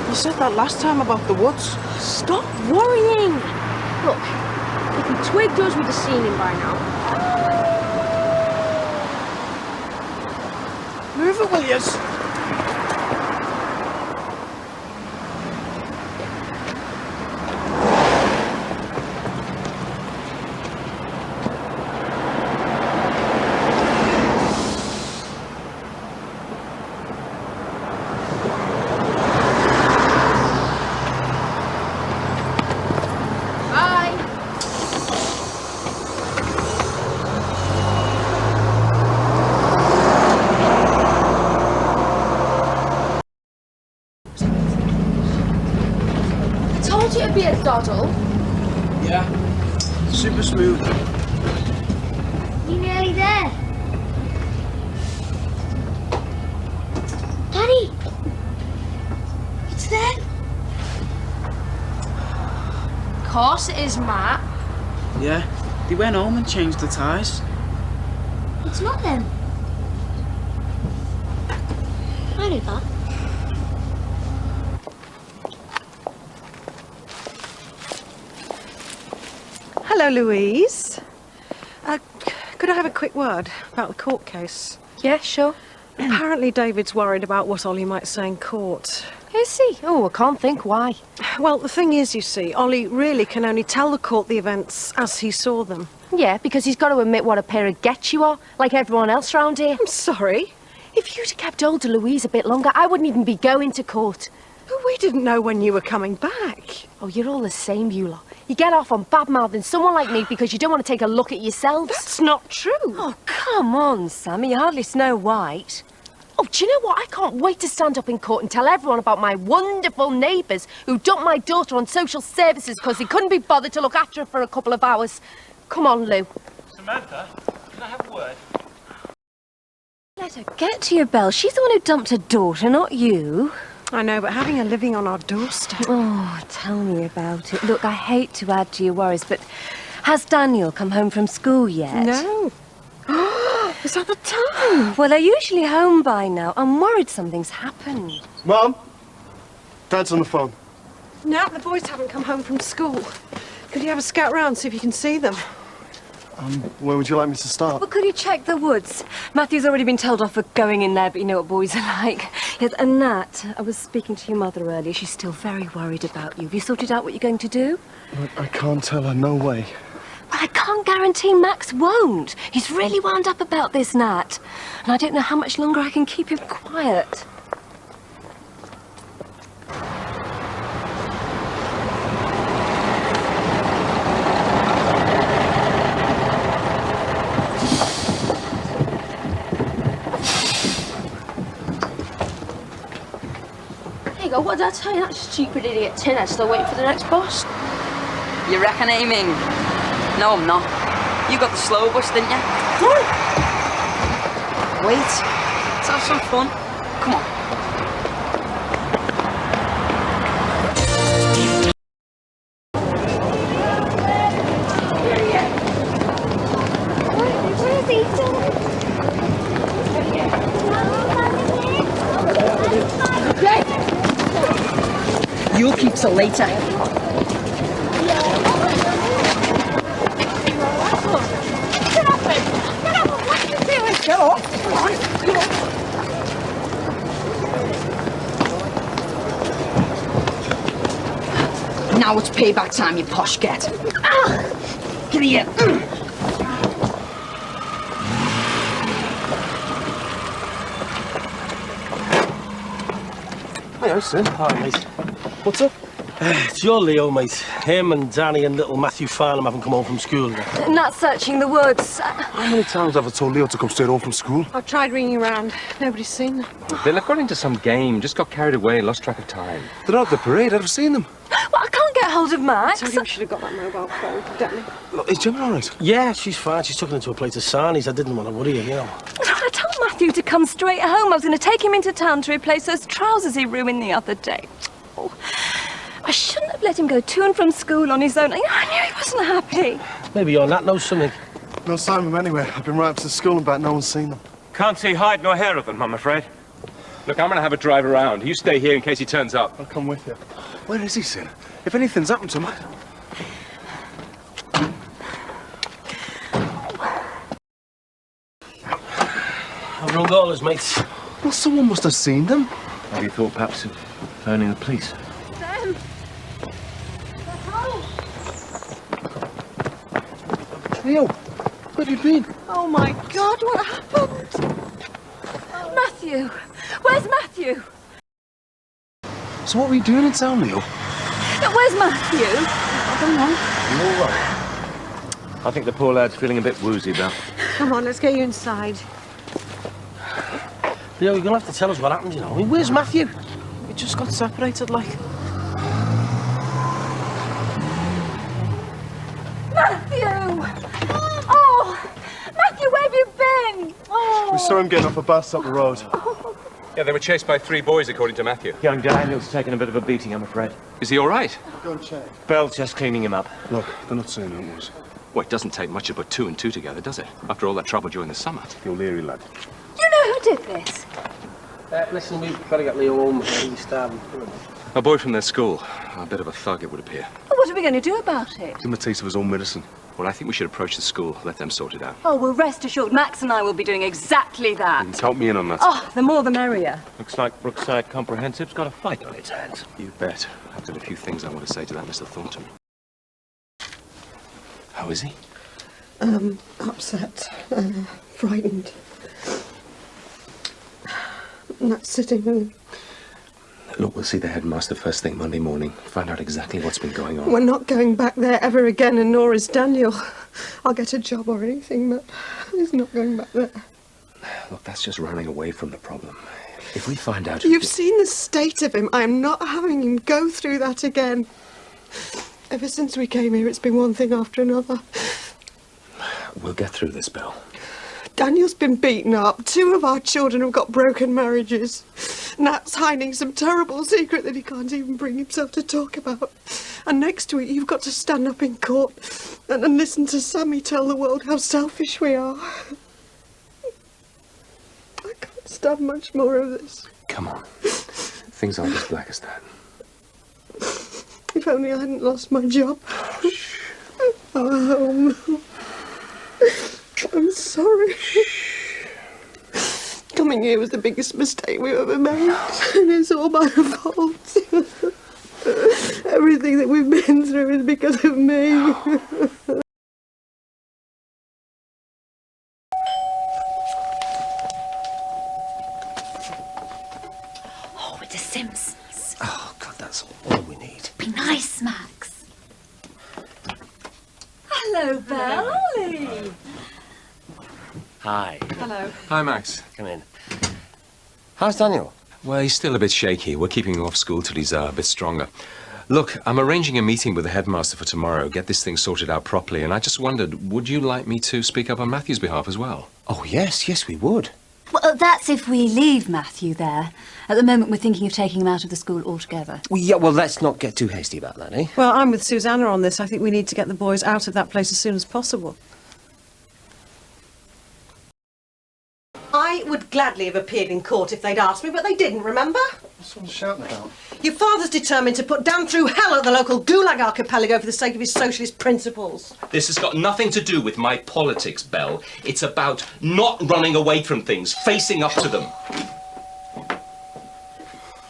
You said that last time about the woods. Stop worrying. Look, if he twigged us, we'd have seen him by now. Move it, will yous? thought it'd be a doddle. Yeah. Super smooth. You nearly there? Daddy! It's them! Of course it is, Matt. Yeah. They went home and changed the tyres. It's not them. I knew that. Hello, Louise. Could I have a quick word about the court case? Yeah, sure. Apparently David's worried about what Ollie might say in court. Is he? Oh, I can't think why. Well, the thing is, you see, Ollie really can only tell the court the events as he saw them. Yeah, because he's got to admit what a pair of gets you are, like everyone else round here. I'm sorry. If you'd have kept hold of Louise a bit longer, I wouldn't even be going to court. But we didn't know when you were coming back. Oh, you're all the same, you lot. You get off on bad-mouthing someone like me because you don't want to take a look at yourselves. That's not true. Oh, come on, Sammy. You're hardly Snow White. Oh, do you know what? I can't wait to stand up in court and tell everyone about my wonderful neighbours who dumped my daughter on social services because he couldn't be bothered to look after her for a couple of hours. Come on, Lou. Samantha, can I have a word? Let her get to you, Belle. She's the one who dumped her daughter, not you. I know, but having her living on our doorstep... Oh, tell me about it. Look, I hate to add to your worries, but has Daniel come home from school yet? No. Is that the time? Well, they're usually home by now. I'm worried something's happened. Mum? Dad's on the phone. No, the boys haven't come home from school. Could you have a scout round, see if you can see them? Where would you like me to start? Well, could you check the woods? Matthew's already been told off for going in there, but you know what boys are like. Yes, and Nat, I was speaking to your mother earlier. She's still very worried about you. Have you sorted out what you're going to do? I can't tell her, no way. Well, I can't guarantee Max won't. He's really wound up about this, Nat. And I don't know how much longer I can keep him quiet. What did I tell you? That stupid idiot Tinhead's still waiting for the next bus. You reckon, Amy? No, I'm not. You got the slow bus, didn't you? Wait. Let's have some fun. Come on. You'll keep till later. Get off! Come on. Now it's payback time, you posh get. Get here. Hey, Sin. Hi, mate. What's up? It's your Leo, mate. Him and Danny and little Matthew Farnham haven't come home from school yet. Not searching the woods. How many times have I told Leo to come straight home from school? I've tried ringing around. Nobody's seen them. They got into some game, just got carried away, lost track of time. They're out at the parade. I'd have seen them. Well, I can't get hold of Max. I told you we should have got that mobile phone, definitely. Look, is Gemma all right? Yeah, she's fine. She's taken into a place of sarnies. I didn't want to worry her, you know. I told Matthew to come straight home. I was going to take him into town to replace those trousers he ruined the other day. Oh, I shouldn't have let him go to and from school on his own. I knew he wasn't happy. Maybe your Nat knows something. No sign of them anywhere. I've been right up to school and back. No one's seen them. Can't see hide nor hair of them, I'm afraid. Look, I'm going to have a drive around. You stay here in case he turns up. I'll come with you. Where is he, Sin? If anything's happened to him, I've rung all his mates. Well, someone must have seen them. Have you thought perhaps of phoning the police? Them. Leo, where have you been? Oh, my God, what happened? Matthew. Where's Matthew? So what were you doing in town, Leo? Where's Matthew? I don't know. You all right? I think the poor lad's feeling a bit woozy, Belle. Come on, let's get you inside. Leo, you're going to have to tell us what happened, you know. I mean, where's Matthew? We just got separated, like. We saw him getting off a bus up the road. Yeah, they were chased by 3 boys, according to Matthew. Young Daniel's taken a bit of a beating, I'm afraid. Is he all right? Go and check. Bell's just cleaning him up. Look, they're not saying that was. Well, it doesn't take much to put 2 and 2 together, does it? After all that trouble during the summer. The O'Leary lad. You know who did this? Listen, we've got to get Leo home. He's starving. A boy from their school. A bit of a thug, it would appear. Well, what are we going to do about it? Give him a taste of his own medicine. Well, I think we should approach the school, let them sort it out. Oh, well, rest assured, Max and I will be doing exactly that. Count me in on that. Oh, the more the merrier. Looks like Brookside Comprehensive's got a fight on its hands. You bet. I've got a few things I want to say to that Mr. Thornton. How is he? Upset, frightened. Not sitting in. Look, we'll see the headmaster first thing Monday morning. Find out exactly what's been going on. We're not going back there ever again, and nor is Daniel. I'll get a job or anything, but he's not going back there. Look, that's just running away from the problem. If we find out... You've seen the state of him. I am not having him go through that again. Ever since we came here, it's been one thing after another. We'll get through this, Belle. Daniel's been beaten up. 2 of our children have got broken marriages. Nat's hiding some terrible secret that he can't even bring himself to talk about. And next week, you've got to stand up in court and listen to Sammy tell the world how selfish we are. I can't stand much more of this. Come on. Things aren't as black as that. If only I hadn't lost my job. Our home. I'm sorry. Coming here was the biggest mistake we've ever made. And it's all my fault. Everything that we've been through is because of me. Oh, with the Simpsons. Oh, God, that's all we need. Be nice, Max. Hello, Belle. Ollie. Hi. Hello. Hi, Max. Come in. How's Daniel? Well, he's still a bit shaky. We're keeping him off school till he's a bit stronger. Look, I'm arranging a meeting with the headmaster for tomorrow, get this thing sorted out properly, and I just wondered, would you like me to speak up on Matthew's behalf as well? Oh, yes, we would. Well, that's if we leave Matthew there. At the moment, we're thinking of taking him out of the school altogether. Well, let's not get too hasty about that, eh? Well, I'm with Susanna on this. I think we need to get the boys out of that place as soon as possible. I would gladly have appeared in court if they'd asked me, but they didn't, remember? What's all shouting about? Your father's determined to put Dan through hell at the local Gulag archipelago for the sake of his socialist principles. This has got nothing to do with my politics, Belle. It's about not running away from things, facing up to them.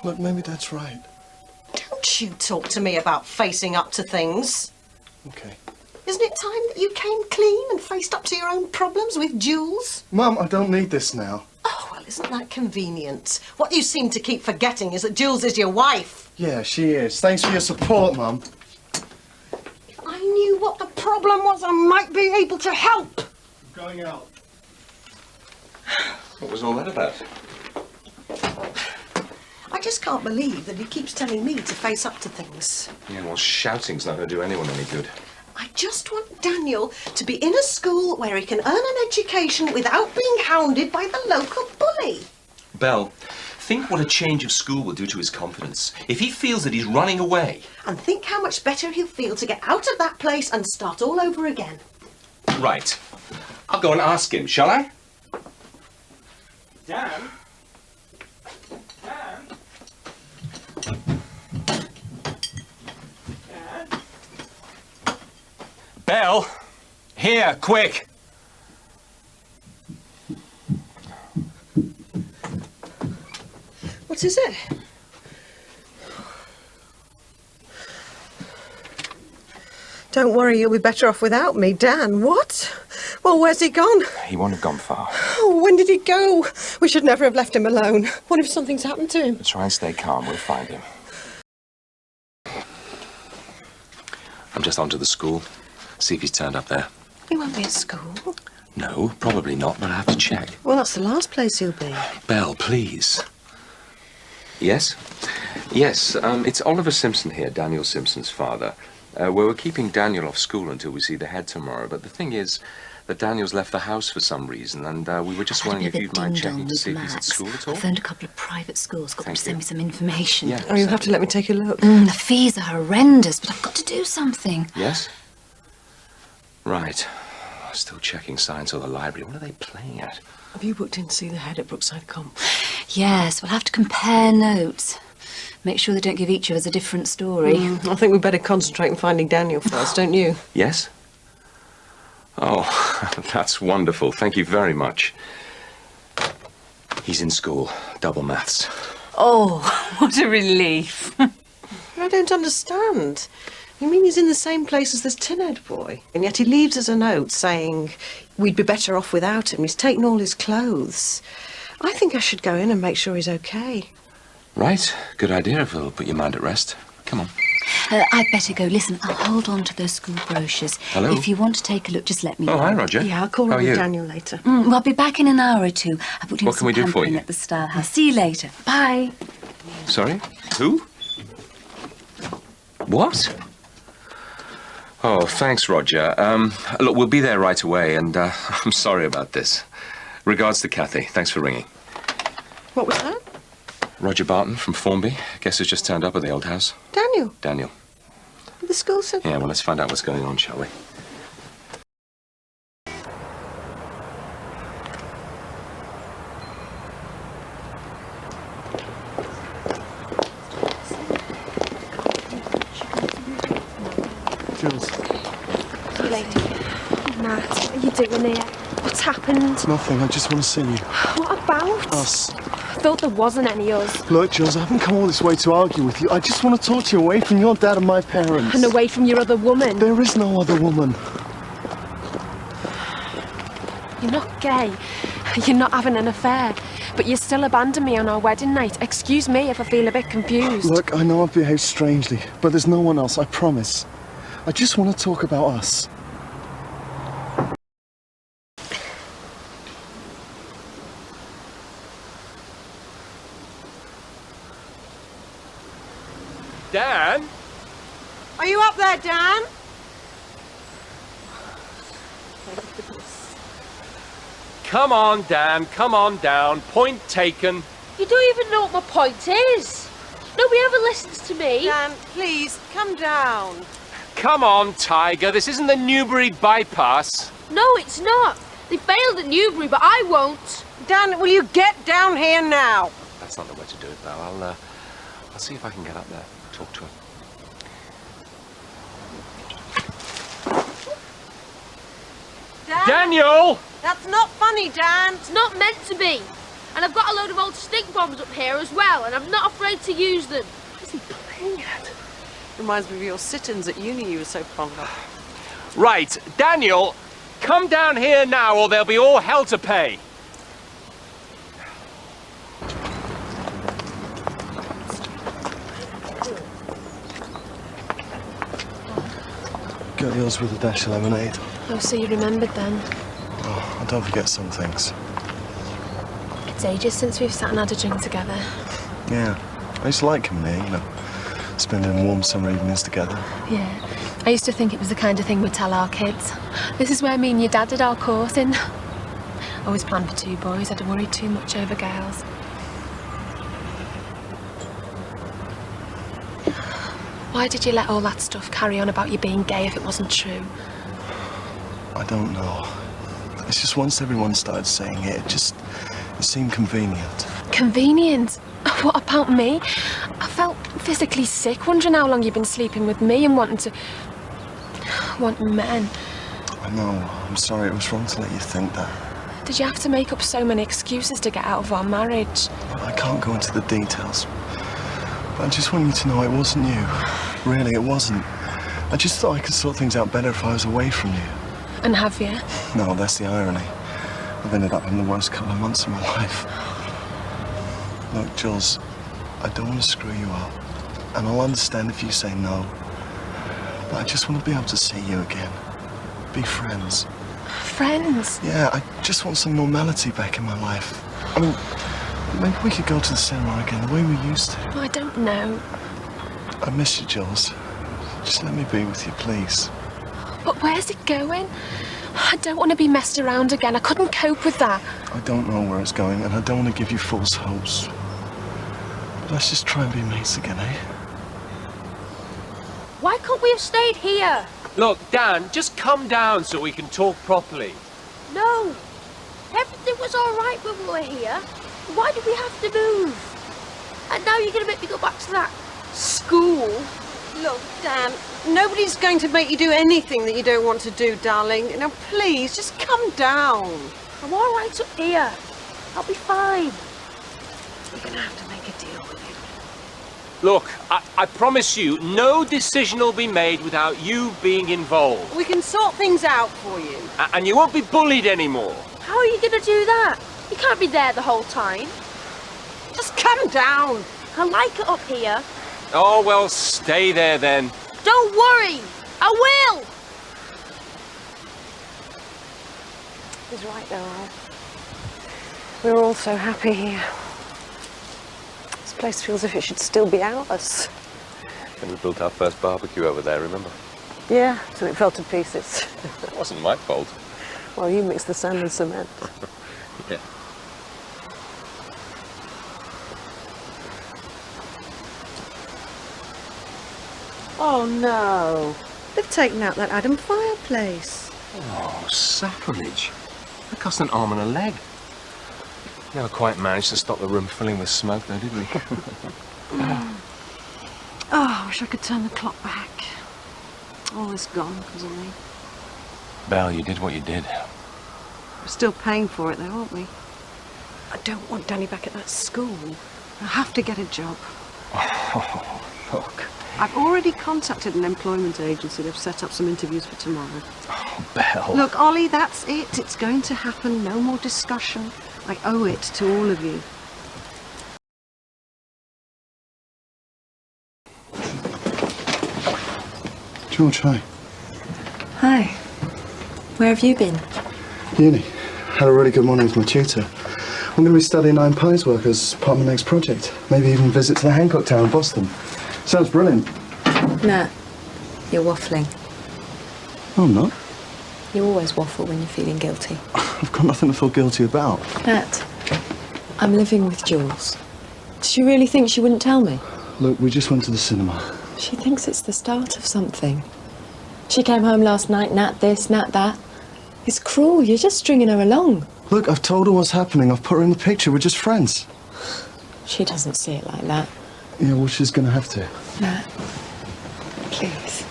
Look, maybe that's right. Don't you talk to me about facing up to things. Okay. Isn't it time that you came clean and faced up to your own problems with Jules? Mum, I don't need this now. Oh, well, isn't that convenient? What you seem to keep forgetting is that Jules is your wife. Yeah, she is. Thanks for your support, Mum. If I knew what the problem was, I might be able to help. I'm going out. What was all that about? I just can't believe that he keeps telling me to face up to things. Yeah, well, shouting's not going to do anyone any good. I just want Daniel to be in a school where he can earn an education without being hounded by the local bully. Belle, think what a change of school will do to his confidence. If he feels that he's running away. And think how much better he'll feel to get out of that place and start all over again. Right. I'll go and ask him, shall I? Dan? Belle! Here, quick! What is it? Don't worry, you'll be better off without me. Dan, what? Well, where's he gone? He won't have gone far. Oh, when did he go? We should never have left him alone. What if something's happened to him? Try and stay calm, we'll find him. I'm just on to the school. See if he's turned up there. He won't be at school. No, probably not, but I have to check. Well, that's the last place he'll be. Belle, please. Yes? Yes, it's Oliver Simpson here, Daniel Simpson's father. We're keeping Daniel off school until we see the head tomorrow, but the thing is, that Daniel's left the house for some reason, and we were just wondering if you'd mind checking to see if he's at school at all. I phoned a couple of private schools, got them to send me some information. Yeah. Oh, you'll have to let me take a look. The fees are horrendous, but I've got to do something. Yes? Right. Still checking signs of the library. What are they playing at? Have you booked in to see the head at Brookside Comp? Yes, we'll have to compare notes. Make sure they don't give each of us a different story. I think we'd better concentrate on finding Daniel first, don't you? Yes? Oh, that's wonderful. Thank you very much. He's in school. Double maths. Oh, what a relief. I don't understand. You mean he's in the same place as this tin-head boy? And yet he leaves us a note saying we'd be better off without him. He's taken all his clothes. I think I should go in and make sure he's okay. Right. Good idea if it'll put your mind at rest. Come on. I'd better go. Listen, I'll hold on to those school brochures. Hello? If you want to take a look, just let me know. Oh, hi, Roger. Yeah, I'll call How are on you? Daniel later. Well, I'll be back in an hour or two. I put in What can some we do for pampering you? at the Style House. See you later. Bye. Sorry? Who? What? Oh, thanks, Roger. Look, we'll be there right away, and I'm sorry about this. Regards to Kathy. Thanks for ringing. What was that? Roger Barton from Formby. Guess who's just turned up at the old house? Daniel. Daniel. The school said... Yeah, well, let's find out what's going on, shall we? Jules. See you later. Matt, what are you doing here? What's happened? It's nothing. I just want to see you. What about? Us. I thought there wasn't any us. Look, Jules, I haven't come all this way to argue with you. I just want to talk to you away from your dad and my parents. And away from your other woman. There is no other woman. You're not gay. You're not having an affair. But you still abandoned me on our wedding night. Excuse me if I feel a bit confused. Look, I know I've behaved strangely, but there's no one else, I promise. I just want to talk about us. Dan? Are you up there, Dan? Come on, Dan. Come on down. Point taken. You don't even know what my point is. Nobody ever listens to me. Dan, please, come down. Come on, Tiger. This isn't the Newbury bypass. No, it's not. They failed at Newbury, but I won't. Dan, will you get down here now? That's not the way to do it, though. I'll see if I can get up there. Talk to her. Dan? Daniel! That's not funny, Dan. It's not meant to be. And I've got a load of old stink bombs up here as well, and I'm not afraid to use them. What is he playing at? Reminds me of your sit-ins at uni you were so fond of. Right, Daniel, come down here now or there'll be all hell to pay. Got yours with a dash of lemonade. Oh, so you remembered then? Oh, I don't forget some things. It's ages since we've sat and had a drink together. Yeah, I used to like coming here, you know, spending warm summer evenings together. Yeah. I used to think it was the kind of thing we'd tell our kids. This is where me and your dad did our course in. Always planned for 2 boys. I'd worried too much over girls. Why did you let all that stuff carry on about you being gay if it wasn't true? I don't know. It's just once everyone started saying it, it seemed convenient. Convenient? What about me? I felt physically sick, wondering how long you've been sleeping with me and wanting men. I know. I'm sorry. It was wrong to let you think that. Did you have to make up so many excuses to get out of our marriage? I can't go into the details. But I just want you to know it wasn't you. Really, it wasn't. I just thought I could sort things out better if I was away from you. And have you? No, that's the irony. I've ended up having the worst couple of months of my life. Look, Jules, I don't want to screw you up. And I'll understand if you say no. But I just want to be able to see you again. Be friends. Friends? Yeah, I just want some normality back in my life. I mean, maybe we could go to the cinema again, the way we used to. I don't know. I miss you, Jules. Just let me be with you, please. But where's it going? I don't want to be messed around again. I couldn't cope with that. I don't know where it's going, and I don't want to give you false hopes. Let's just try and be mates again, eh? Why couldn't we have stayed here? Look, Dan, just come down so we can talk properly. No. Everything was all right when we were here. Why did we have to move? And now you're going to make me go back to that school? Look, Dan, nobody's going to make you do anything that you don't want to do, darling. Now, please, just come down. I'm all right up here. I'll be fine. We're going to have to make a deal with him. Look, I promise you, no decision will be made without you being involved. We can sort things out for you. And you won't be bullied anymore. How are you going to do that? You can't be there the whole time. Just come down. I like it up here. Oh, well, stay there then. Don't worry. I will. He's right though, Al. We're all so happy here. This place feels as if it should still be ours. And we built our first barbecue over there, remember? Yeah, till it fell to pieces. It wasn't my fault. Well, you mixed the sand and cement. Yeah. Oh, no. They've taken out that Adam fireplace. Oh, sacrilege. That cost an arm and a leg. Never quite managed to stop the room filling with smoke, though, did we? Oh, I wish I could turn the clock back. All this gone because of me. Belle, you did what you did. We're still paying for it, though, aren't we? I don't want Danny back at that school. I have to get a job. Oh, look. I've already contacted an employment agency. They've set up some interviews for tomorrow. Oh, Belle. Look, Ollie, that's it. It's going to happen. No more discussion. I owe it to all of you. George, hi. Hi. Where have you been? Uni. Had a really good morning with my tutor. I'm going to be studying Nine Pies work as part of my next project. Maybe even visit to the Hancock Tower in Boston. Sounds brilliant. Nat, you're waffling. No, I'm not. You always waffle when you're feeling guilty. I've got nothing to feel guilty about. Nat, I'm living with Jules. Does she really think she wouldn't tell me? Look, we just went to the cinema. She thinks it's the start of something. She came home last night, Nat this, Nat that. It's cruel, you're just stringing her along. Look, I've told her what's happening. I've put her in the picture. We're just friends. She doesn't see it like that. Yeah, well, she's going to have to. Nat, please,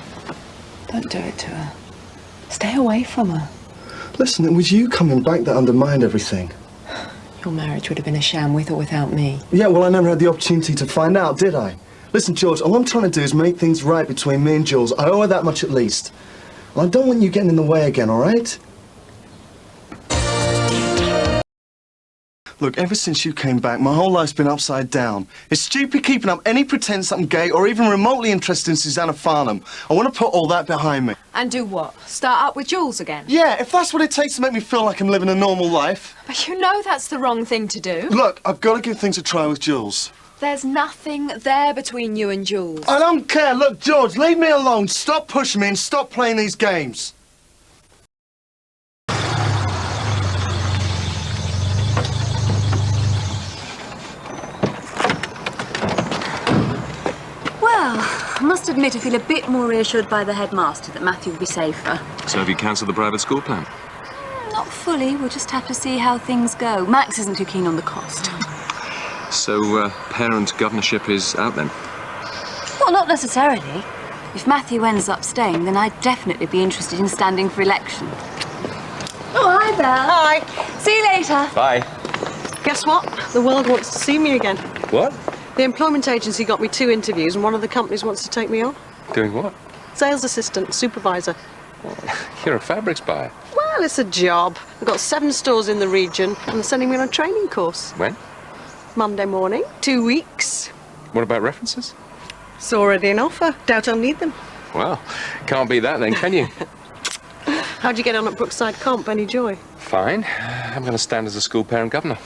don't do it to her. Stay away from her. Listen, it was you coming back that undermined everything. Your marriage would have been a sham with or without me. Yeah, well, I never had the opportunity to find out, did I? Listen, George, all I'm trying to do is make things right between me and Jules. I owe her that much at least. Well, I don't want you getting in the way again, all right? Look, ever since you came back, my whole life's been upside down. It's stupid keeping up any pretense that I'm gay or even remotely interested in Susanna Farnham. I want to put all that behind me. And do what? Start up with Jules again? Yeah, if that's what it takes to make me feel like I'm living a normal life. But you know that's the wrong thing to do. Look, I've got to give things a try with Jules. There's nothing there between you and Jules. I don't care. Look, George, leave me alone. Stop pushing me and stop playing these games. Well, I must admit I feel a bit more reassured by the headmaster that Matthew will be safer. So have you cancelled the private school plan? Not fully. We'll just have to see how things go. Max isn't too keen on the cost. So, parent governorship is out then? Well, not necessarily. If Matthew ends up staying, then I'd definitely be interested in standing for election. Oh, hi, Belle. Hi. See you later. Bye. Guess what? The world wants to see me again. What? The employment agency got me 2 interviews and one of the companies wants to take me on. Doing what? Sales assistant, supervisor. You're a fabrics buyer. Well, it's a job. I've got 7 stores in the region and they're sending me on a training course. When? Monday morning, 2 weeks. What about references? It's already an offer. Doubt I'll need them. Well, can't beat that then, can you? How'd you get on at Brookside Comp? Any joy? Fine. I'm going to stand as a school parent governor.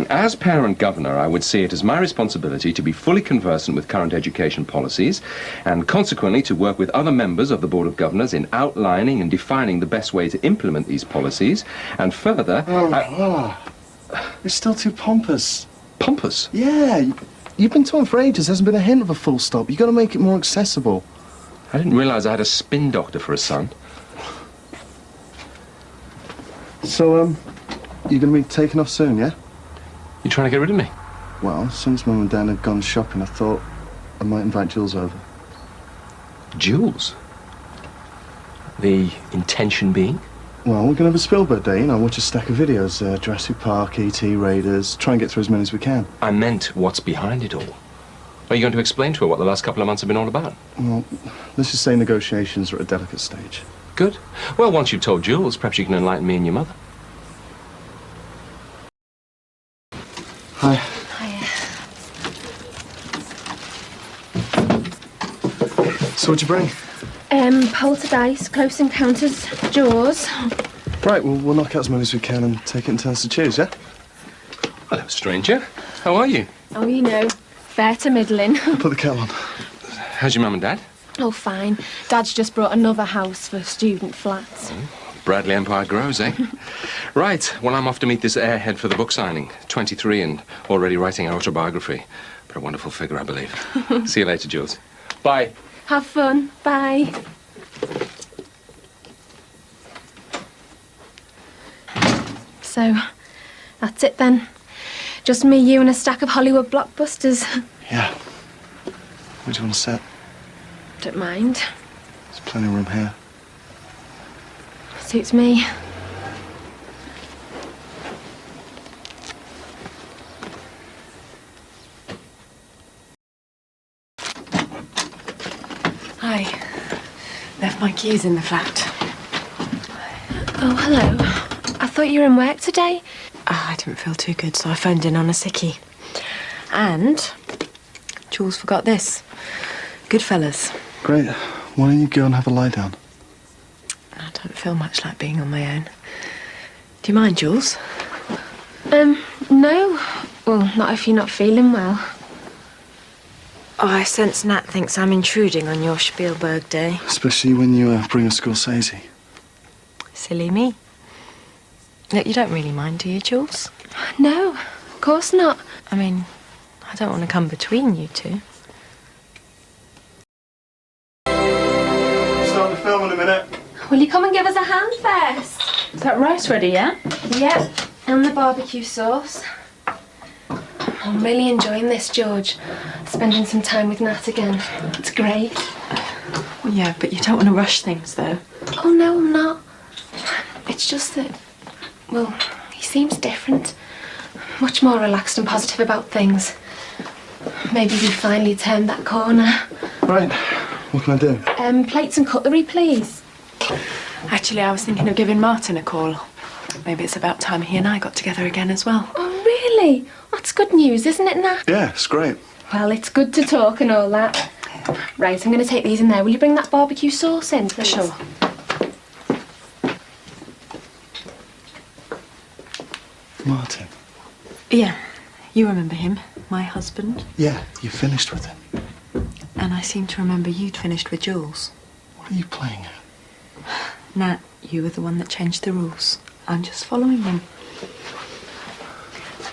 As parent governor, I would see it as my responsibility to be fully conversant with current education policies and consequently to work with other members of the Board of Governors in outlining and defining the best way to implement these policies. And further... It's still too pompous. Pompous? Yeah. You've been talking for ages. There hasn't been a hint of a full stop. You've got to make it more accessible. I didn't realise I had a spin doctor for a son. So, you're going to be taking off soon, yeah? You trying to get rid of me? Well, since Mum and Dad had gone shopping, I thought I might invite Jules over. Jules? The intention being? Well, we're going to have a Spielberg day, you know, watch a stack of videos, Jurassic Park, E.T., Raiders, try and get through as many as we can. I meant what's behind it all. Are you going to explain to her what the last couple of months have been all about? Well, let's just say negotiations are at a delicate stage. Good. Well, once you've told Jules, perhaps you can enlighten me and your mother. Hi. So what'd you bring? Poltergeist, Close Encounters, Jaws. Right, well, we'll knock out as many as we can and take it in turns to choose, yeah? Hello, stranger. How are you? Oh, you know, fair to middling. Put the kettle on. How's your mum and dad? Oh, fine. Dad's just brought another house for student flats. Bradley Empire grows, eh? Right, well, I'm off to meet this airhead for the book signing. 23 and already writing an autobiography. But a wonderful figure, I believe. See you later, Jules. Bye. Have fun. Bye. So, that's it then. Just me, you and a stack of Hollywood blockbusters. Yeah. Where do you want to sit? Don't mind. There's plenty of room here. Suits me. Hi. Left my keys in the flat. Oh, hello. I thought you were in work today. I didn't feel too good, so I phoned in on a sickie. And Jules forgot this. Goodfellas. Great. Why don't you go and have a lie down? I don't feel much like being on my own. Do you mind, Jules? No. Well, not if you're not feeling well. Oh, I sense Nat thinks I'm intruding on your Spielberg day. Especially when you bring a Scorsese. Silly me. Look, you don't really mind, do you, Jules? No, of course not. I mean, I don't want to come between you two. Start the film in a minute. Will you come and give us a hand first? Is that rice ready, yeah? Yep, and the barbecue sauce. I'm really enjoying this, George. Spending some time with Nat again. It's great. Well, yeah, but you don't want to rush things, though. Oh, no, I'm not. It's just that, well, he seems different. Much more relaxed and positive about things. Maybe we finally turned that corner. Right, what can I do? Plates and cutlery, please. Actually, I was thinking of giving Martin a call. Maybe it's about time he and I got together again as well. Oh, really? That's good news, isn't it, Nat? Yeah, it's great. Well, it's good to talk and all that. Right, I'm going to take these in there. Will you bring that barbecue sauce in, please? Sure. Martin. Yeah, you remember him, my husband. Yeah, you finished with him. And I seem to remember you'd finished with Jules. What are you playing at? Nat, you were the one that changed the rules. I'm just following them.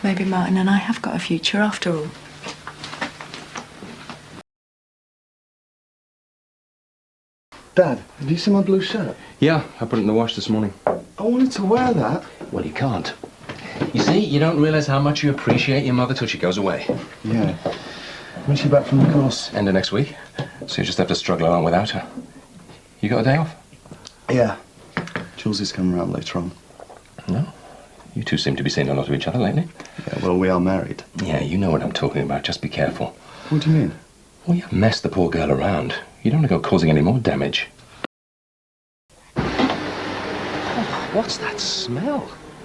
Maybe Martin and I have got a future after all. Dad, have you seen my blue shirt? Yeah, I put it in the wash this morning. I wanted to wear that. Well, you can't. You see, you don't realise how much you appreciate your mother till she goes away. Yeah. When's she back from the course? End of next week. So you just have to struggle along without her. You got a day off? Yeah. Jules is coming round later on. No. You two seem to be seeing a lot of each other lately. Yeah, well, we are married. Yeah, you know what I'm talking about. Just be careful. What do you mean? Well, you've messed the poor girl around. You don't want to go causing any more damage. Oh, what's that smell?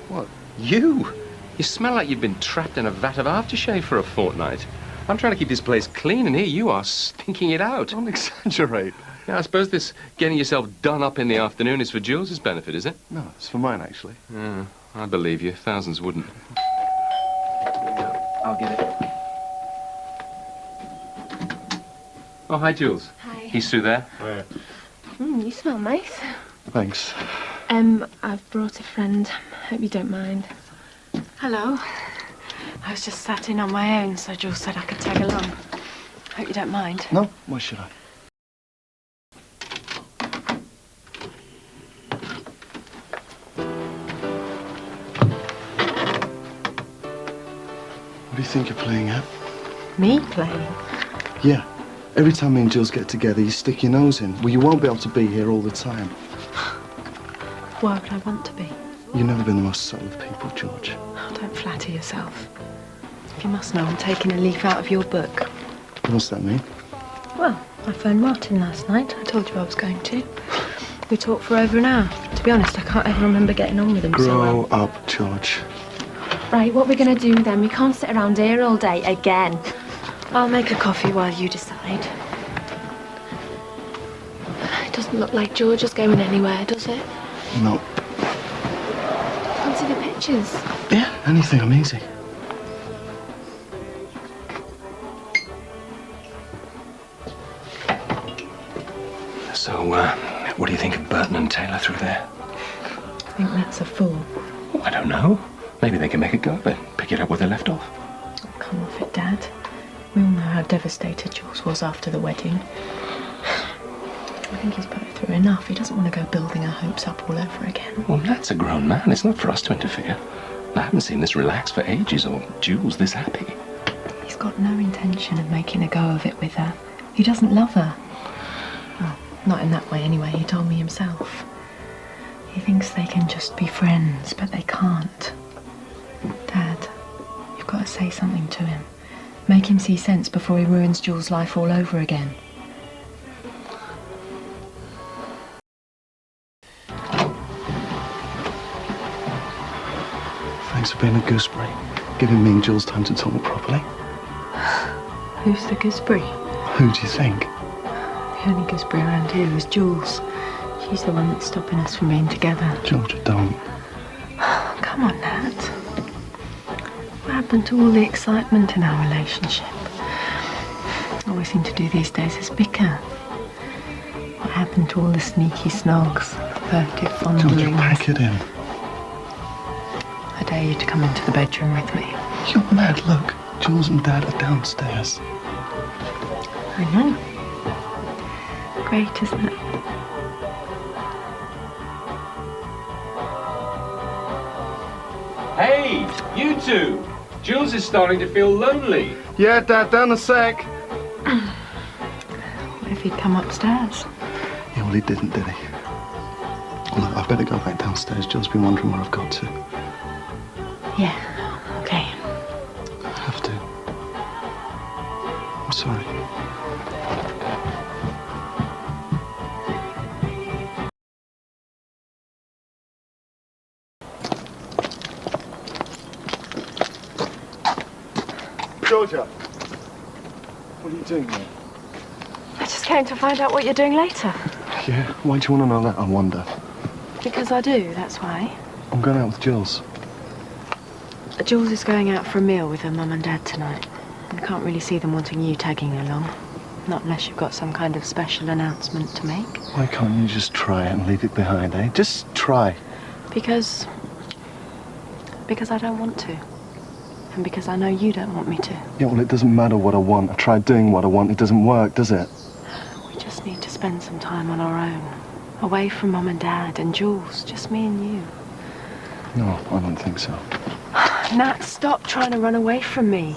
What? You? You smell like you've been trapped in a vat of aftershave for a fortnight. I'm trying to keep this place clean, and here you are stinking it out. Don't exaggerate. Yeah, I suppose this getting yourself done up in the afternoon is for Jules's benefit, is it? No, it's for mine, actually. Yeah, I believe you. Thousands wouldn't. I'll get it. Oh, hi, Jules. Hi. He's through there. You smell nice. Thanks. I've brought a friend. Hope you don't mind. Hello. I was just sat in on my own, so Jules said I could tag along. Hope you don't mind. No, why should I? What do you think you're playing at? Me playing? Yeah. Every time me and Jules get together, you stick your nose in. Well, you won't be able to be here all the time. Why would I want to be? You've never been the most subtle of people, George. Oh, don't flatter yourself. You must know I'm taking a leaf out of your book. What's that mean? Well, I phoned Martin last night. I told you I was going to. We talked for over an hour. To be honest, I can't ever remember getting on with him so well. Grow up, George. Right, what we're going to do then? We can't sit around here all day again. I'll make a coffee while you decide. It doesn't look like George is going anywhere, does it? No. Fancy the pictures? Yeah, anything. I'm easy. So, what do you think of Burton and Taylor through there? I think that's a fool. Oh, I don't know. Maybe they can make a go of it. Pick it up where they left off. Oh, come off it, Dad. We all know how devastated Jules was after the wedding. I think he's put it through enough. He doesn't want to go building our hopes up all over again. Well, Nat's a grown man. It's not for us to interfere. I haven't seen this relaxed for ages, or Jules this happy. He's got no intention of making a go of it with her. He doesn't love her. Well, not in that way anyway. He told me himself. He thinks they can just be friends, but they can't. Dad, you've got to say something to him. Make him see sense before he ruins Jules' life all over again. Thanks for being a gooseberry. Giving me and Jules time to talk properly. Who's the gooseberry? Who do you think? The only gooseberry around here is Jules. She's the one that's stopping us from being together. Georgia, don't. Come on, Nat. What happened to all the excitement in our relationship? All we seem to do these days is bicker. What happened to all the sneaky snogs, furtive fondlings? Georgia, pack it in. I dare you to come into the bedroom with me. You're mad. Look, Jules and Dad are downstairs. I know. Great, isn't it? Hey, you two! Jules is starting to feel lonely. Yeah, Dad, down a sec. What if he'd come upstairs? Yeah, well, he didn't, did he? Look, I better go back downstairs. Jill's been wondering where I've got to. Yeah, okay. I have to. I'm sorry. Georgia, what are you doing here? I just came to find out what you're doing later. Yeah, why do you want to know that, I wonder? Because I do, that's why. I'm going out with Jules. Jules is going out for a meal with her mum and dad tonight. I can't really see them wanting you tagging along. Not unless you've got some kind of special announcement to make. Why can't you just try it and leave it behind, eh? Just try. Because I don't want to. And because I know you don't want me to. Yeah, well, it doesn't matter what I want. I tried doing what I want. It doesn't work, does it? We just need to spend some time on our own. Away from Mum and Dad and Jules. Just me and you. No, I don't think so. Nat, stop trying to run away from me.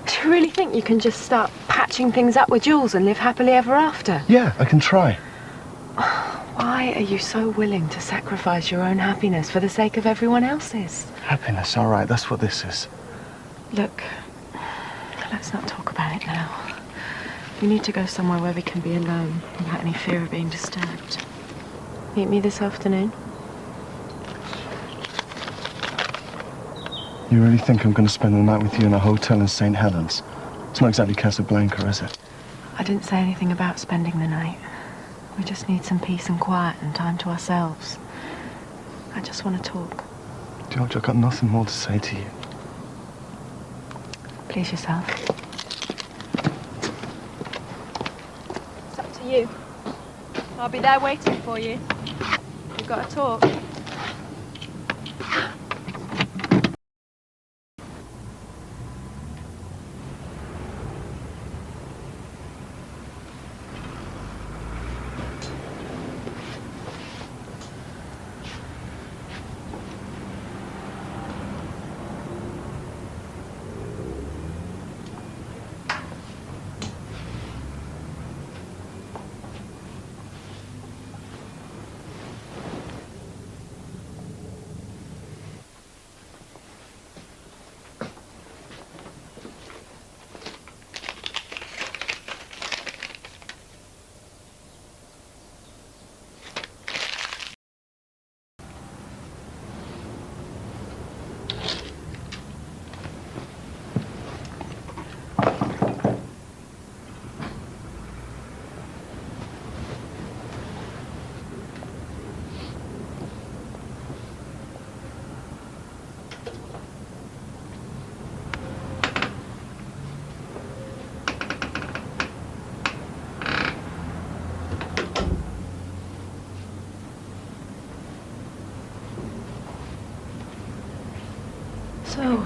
Do you really think you can just start patching things up with Jules and live happily ever after? Yeah, I can try. Why are you so willing to sacrifice your own happiness for the sake of everyone else's? Happiness, all right, that's what this is. Look, let's not talk about it now. We need to go somewhere where we can be alone without any fear of being disturbed. Meet me this afternoon. You really think I'm going to spend the night with you in a hotel in St. Helens? It's not exactly Casablanca, is it? I didn't say anything about spending the night. We just need some peace and quiet and time to ourselves. I just want to talk. George, I've got nothing more to say to you. Please yourself. It's up to you. I'll be there waiting for you. We've got to talk. So,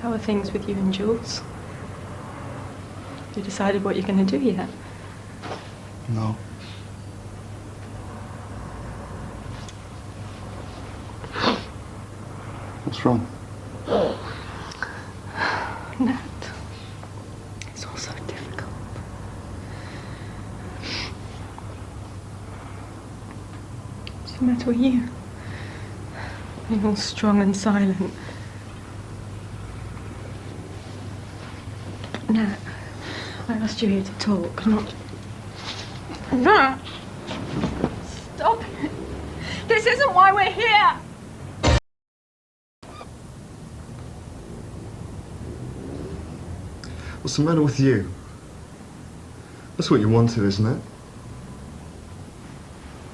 how are things with you and Jules? Have you decided what you're going to do yet? No. What's wrong? Nat, it's all so difficult. What's the matter with you? You're all strong and silent. Nat, I asked you here to talk, not... Nat! Stop it! This isn't why we're here! What's the matter with you? That's what you wanted, isn't it?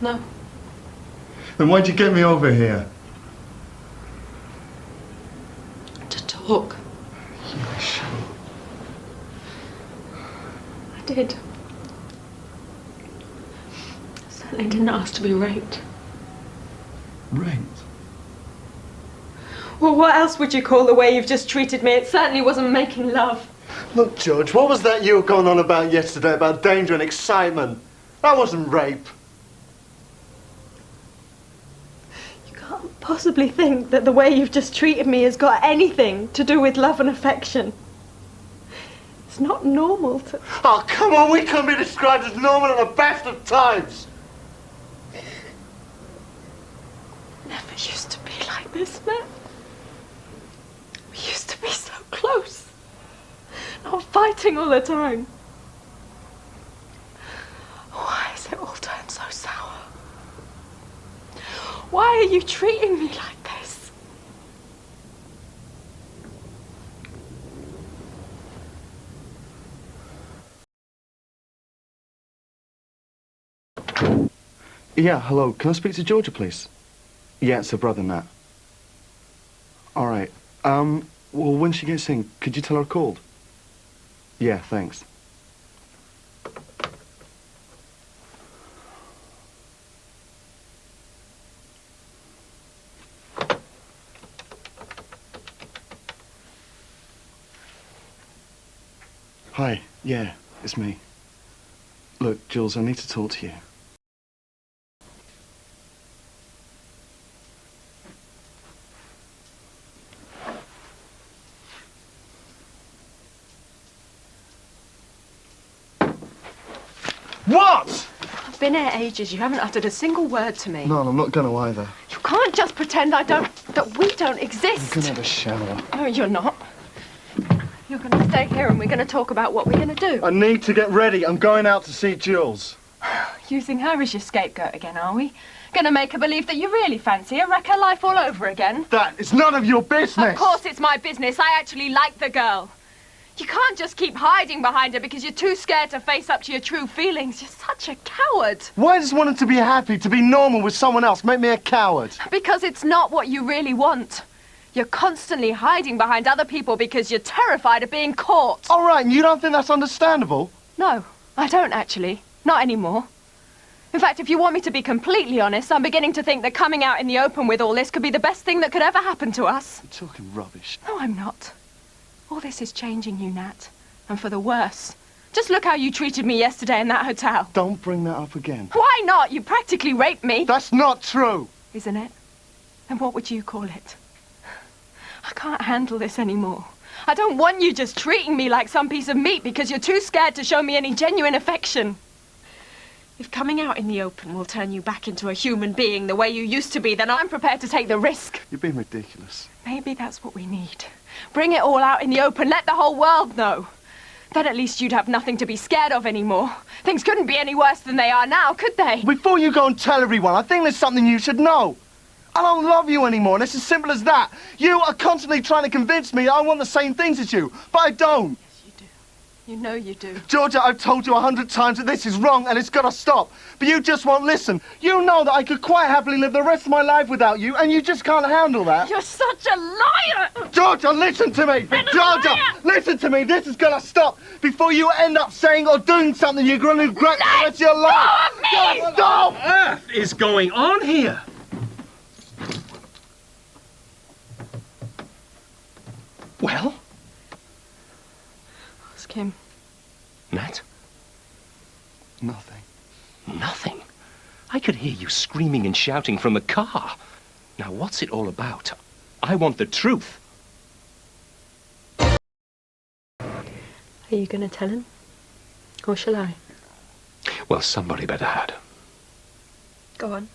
No. Then why'd you get me over here? To talk. I did. I certainly didn't ask to be raped. Raped? Well, what else would you call the way you've just treated me? It certainly wasn't making love. Look, George, what was that you were going on about yesterday about danger and excitement? That wasn't rape. You can't possibly think that the way you've just treated me has got anything to do with love and affection. It's not normal to... Oh, come on, we can't be described as normal at the best of times. Never used to be like this, Matt. We used to be so close. Not fighting all the time. Why is it all turned so sour? Why are you treating me like this? Yeah, hello. Can I speak to Georgia, please? Yeah, it's her brother, Nat. All right. Well, when she gets in, could you tell her I called? Yeah, thanks. Hi, yeah, it's me. Look, Jules, I need to talk to you. What? I've been here ages. You haven't uttered a single word to me. No, I'm not going to either. You can't just pretend that we don't exist. I'm going to have a shower. No, you're not. You're going to stay here and we're going to talk about what we're going to do. I need to get ready. I'm going out to see Jules. Using her as your scapegoat again, are we? Gonna make her believe that you really fancy her, wreck her life all over again? That is none of your business! Of course it's my business. I actually like the girl. You can't just keep hiding behind her because you're too scared to face up to your true feelings. You're such a coward. Why does wanting to be happy, to be normal with someone else, make me a coward? Because it's not what you really want. You're constantly hiding behind other people because you're terrified of being caught. All right, and you don't think that's understandable? No, I don't actually. Not anymore. In fact, if you want me to be completely honest, I'm beginning to think that coming out in the open with all this could be the best thing that could ever happen to us. You're talking rubbish. No, I'm not. All this is changing you, Nat. And for the worse. Just look how you treated me yesterday in that hotel. Don't bring that up again. Why not? You practically raped me. That's not true. Isn't it? And what would you call it? I can't handle this anymore. I don't want you just treating me like some piece of meat because you're too scared to show me any genuine affection. If coming out in the open will turn you back into a human being the way you used to be, then I'm prepared to take the risk. You're being ridiculous. Maybe that's what we need. Bring it all out in the open. Let the whole world know. Then at least you'd have nothing to be scared of anymore. Things couldn't be any worse than they are now, could they? Before you go and tell everyone, I think there's something you should know. I don't love you anymore, and it's as simple as that. You are constantly trying to convince me I want the same things as you, but I don't. Yes, you do. You know you do. Georgia, I've told you 100 times that this is wrong and it's got to stop, but you just won't listen. You know that I could quite happily live the rest of my life without you, and you just can't handle that. You're such a liar! Georgia, listen to me! Georgia, listen to me! This is going to stop before you end up saying or doing something you're going to regret the rest of your life! Stop! What on earth is going on here? Well? Ask him. Nat? Nothing. Nothing? I could hear you screaming and shouting from the car. Now, what's it all about? I want the truth. Are you going to tell him? Or shall I? Well, somebody better had. Go on.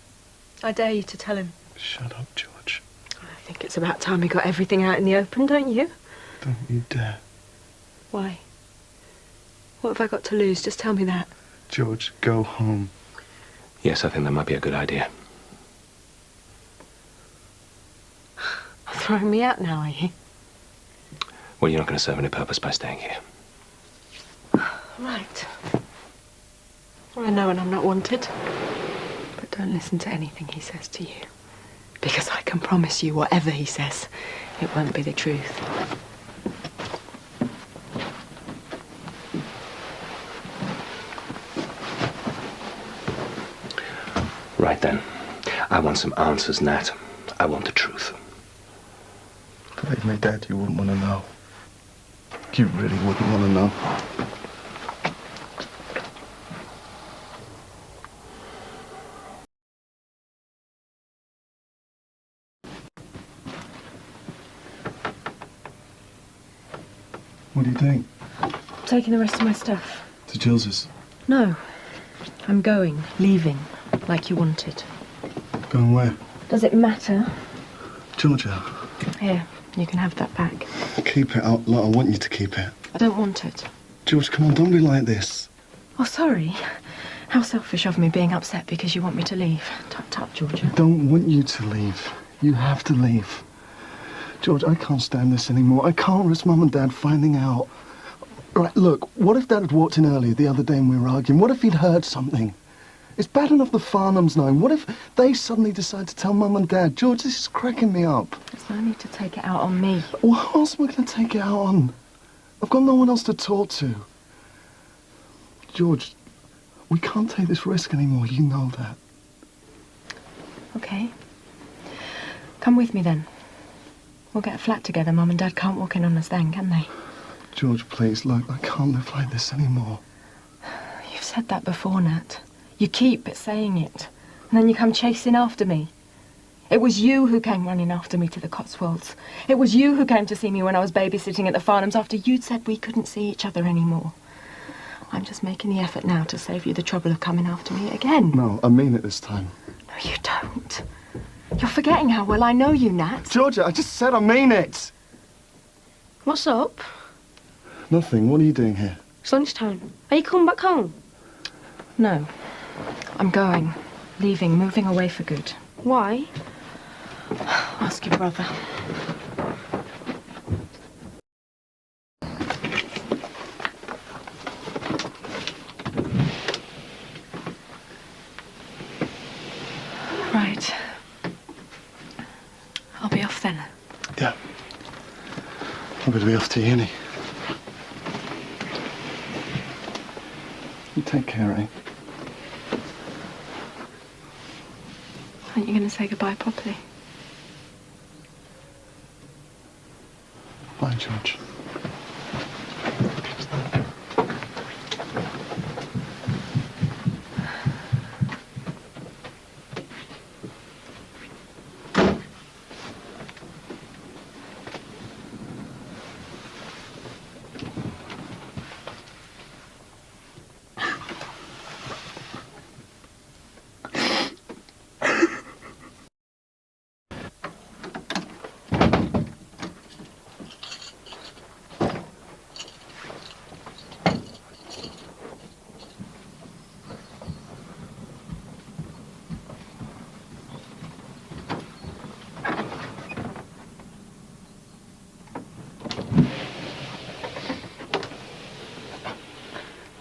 I dare you to tell him. Shut up, George. I think it's about time we got everything out in the open, don't you? Don't you dare. Why? What have I got to lose? Just tell me that. George, go home. Yes, I think that might be a good idea. Throwing me out now, are you? Well, you're not going to serve any purpose by staying here. Right. I know when I'm not wanted. But don't listen to anything he says to you. Because I can promise you, whatever he says, it won't be the truth. Right then. I want some answers, Nat. I want the truth. Believe me, Dad, you wouldn't want to know. You really wouldn't want to know. What are you doing? Taking the rest of my stuff. To Jules's? No. I'm going. Leaving. Like you wanted. Going where? Does it matter? Georgia. Here. You can have that back. Keep it out. Like I want you to keep it. I don't want it. George, come on, don't be like this. Oh, sorry. How selfish of me being upset because you want me to leave. Tut tut, Georgia. I don't want you to leave. You have to leave. George, I can't stand this anymore. I can't risk Mum and Dad finding out. Right, look, what if Dad had walked in earlier the other day and we were arguing? What if he'd heard something? It's bad enough the Farnhams knowing. What if they suddenly decide to tell Mum and Dad? George, this is cracking me up. There's no need to take it out on me. Well, who else am I going to take it out on? I've got no one else to talk to. George, we can't take this risk anymore. You know that. Okay. Come with me then. We'll get a flat together. Mum and Dad can't walk in on us then, can they? George, please, look, I can't live like this anymore. You've said that before, Nat. You keep saying it. And then you come chasing after me. It was you who came running after me to the Cotswolds. It was you who came to see me when I was babysitting at the Farnhams after you'd said we couldn't see each other anymore. I'm just making the effort now to save you the trouble of coming after me again. No, I mean it this time. No, you don't. You're forgetting how well I know you, Nat. Georgia, I just said I mean it. What's up? Nothing. What are you doing here? It's lunchtime. Are you coming back home? No. I'm going. Leaving, moving away for good. Why? Ask your brother. Right. I'll be off then. Yeah. better be off to uni. You take care, eh? Aren't you going to say goodbye properly? Bye, George.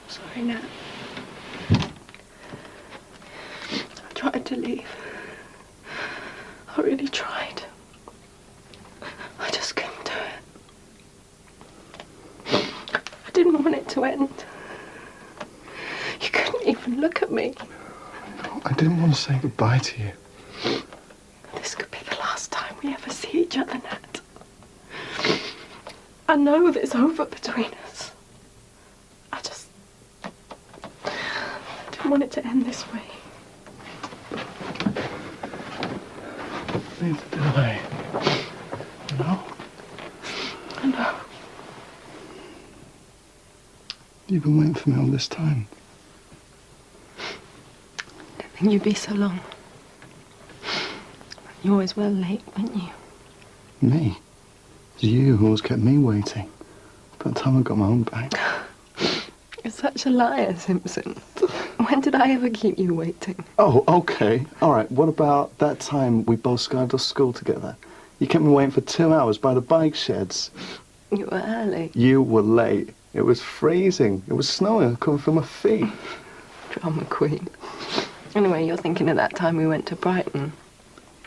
Sorry, Nat. I tried to leave. I really tried. I just couldn't do it. I didn't want it to end. You couldn't even look at me. I didn't want to say goodbye to you. This could be the last time we ever see each other, Nat. I know that it's over between us. I didn't want it to end this way. Neither did I. No? I know. You've been waiting for me all this time. I didn't think you'd be so long. You always were late, weren't you? Me? It's you who always kept me waiting. By the time I got my own back. You're such a liar, Simpson. When did I ever keep you waiting? Oh, okay. All right, what about that time we both skived off school together? You kept me waiting for 2 hours by the bike sheds. You were early. You were late. It was freezing. It was snowing. I couldn't feel my feet. Drama queen. Anyway, you're thinking of that time we went to Brighton.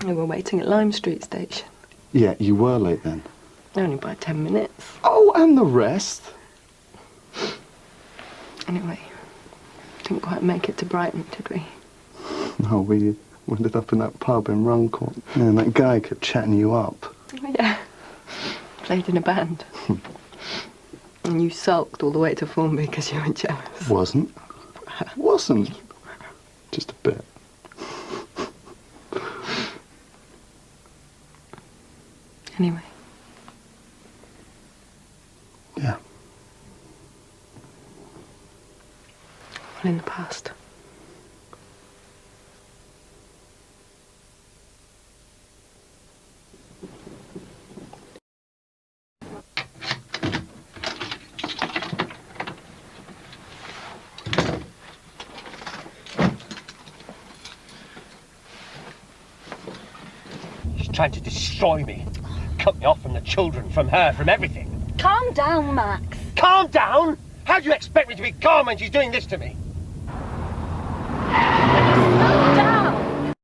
We were waiting at Lime Street Station. Yeah, you were late then. Only by 10 minutes. Oh, and the rest. Anyway, didn't quite make it to Brighton, did we? No, we ended up in that pub in Runcorn. Yeah, and that guy kept chatting you up. Yeah. Played in a band. And you sulked all the way to Formby because you were jealous. Wasn't. Wasn't. Just a bit. Anyway. Yeah. All in the past. She's trying to destroy me. Cut me off from the children, from her, from everything. Calm down, Max. Calm down? How do you expect me to be calm when she's doing this to me? Slow down.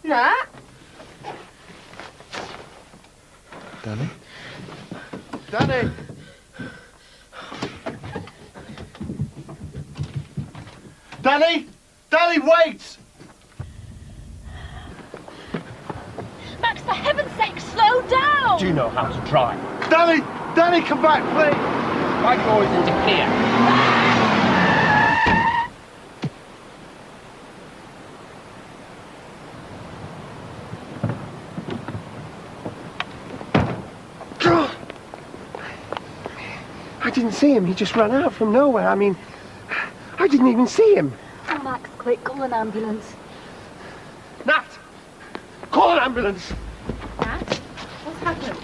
Nat? Danny? Danny! Danny! Danny, wait! Max, for heaven's sake, slow down! Do you know how to drive? Danny! Danny, come back, please! Why do you always interfere? I didn't see him. He just ran out from nowhere. I mean, I didn't even see him. Oh, Max, quick, call an ambulance. Nat! Call an ambulance! Nat? What's happened?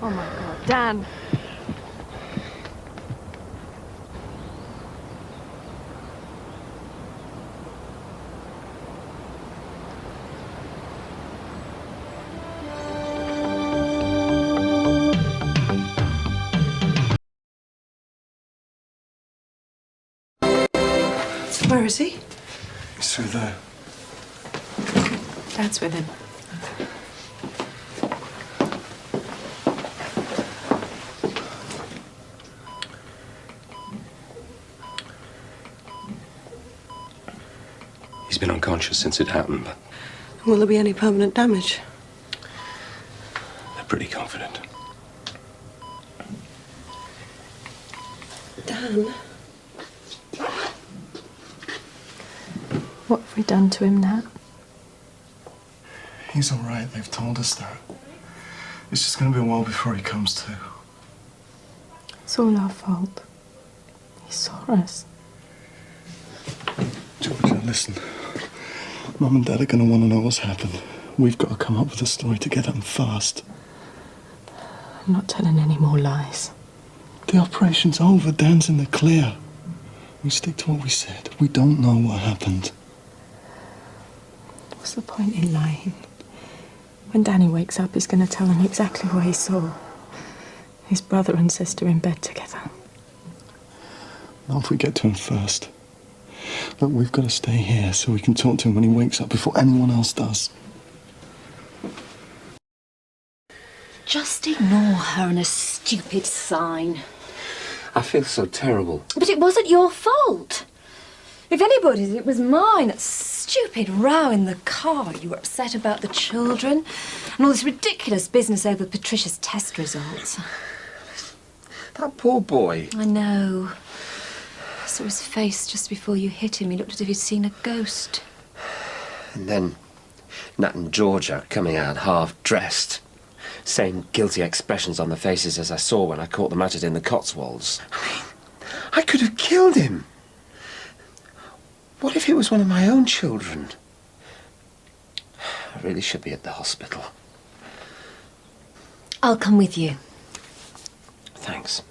Oh my God, Dan. Where is he? He's through there. Dad's with him. He's been unconscious since it happened, but Will there be any permanent damage? they're pretty confident. Dan? What have we done to him, Nat? He's all right. They've told us that. It's just going to be a while before he comes to. It's all our fault. He saw us. Georgia, listen. Mum and Dad are going to want to know what's happened. We've got to come up with a story together and fast. I'm not telling any more lies. The operation's over. Dan's in the clear. We stick to what we said. We don't know what happened. What's the point in lying? When Danny wakes up, he's going to tell him exactly what he saw. His brother and sister in bed together. Not if we get to him first. Look, we've got to stay here so we can talk to him when he wakes up before anyone else does. Just ignore her and a stupid sign. I feel so terrible. But it wasn't your fault. If anybody's, it was mine. That stupid row in the car. You were upset about the children and all this ridiculous business over Patricia's test results. That poor boy. I know. I saw his face just before you hit him. He looked as if he'd seen a ghost. And then Nat and Georgia coming out half-dressed. Same guilty expressions on their faces as I saw when I caught them at it in the Cotswolds. I mean, I could have killed him. What if it was one of my own children? I really should be at the hospital. I'll come with you. Thanks.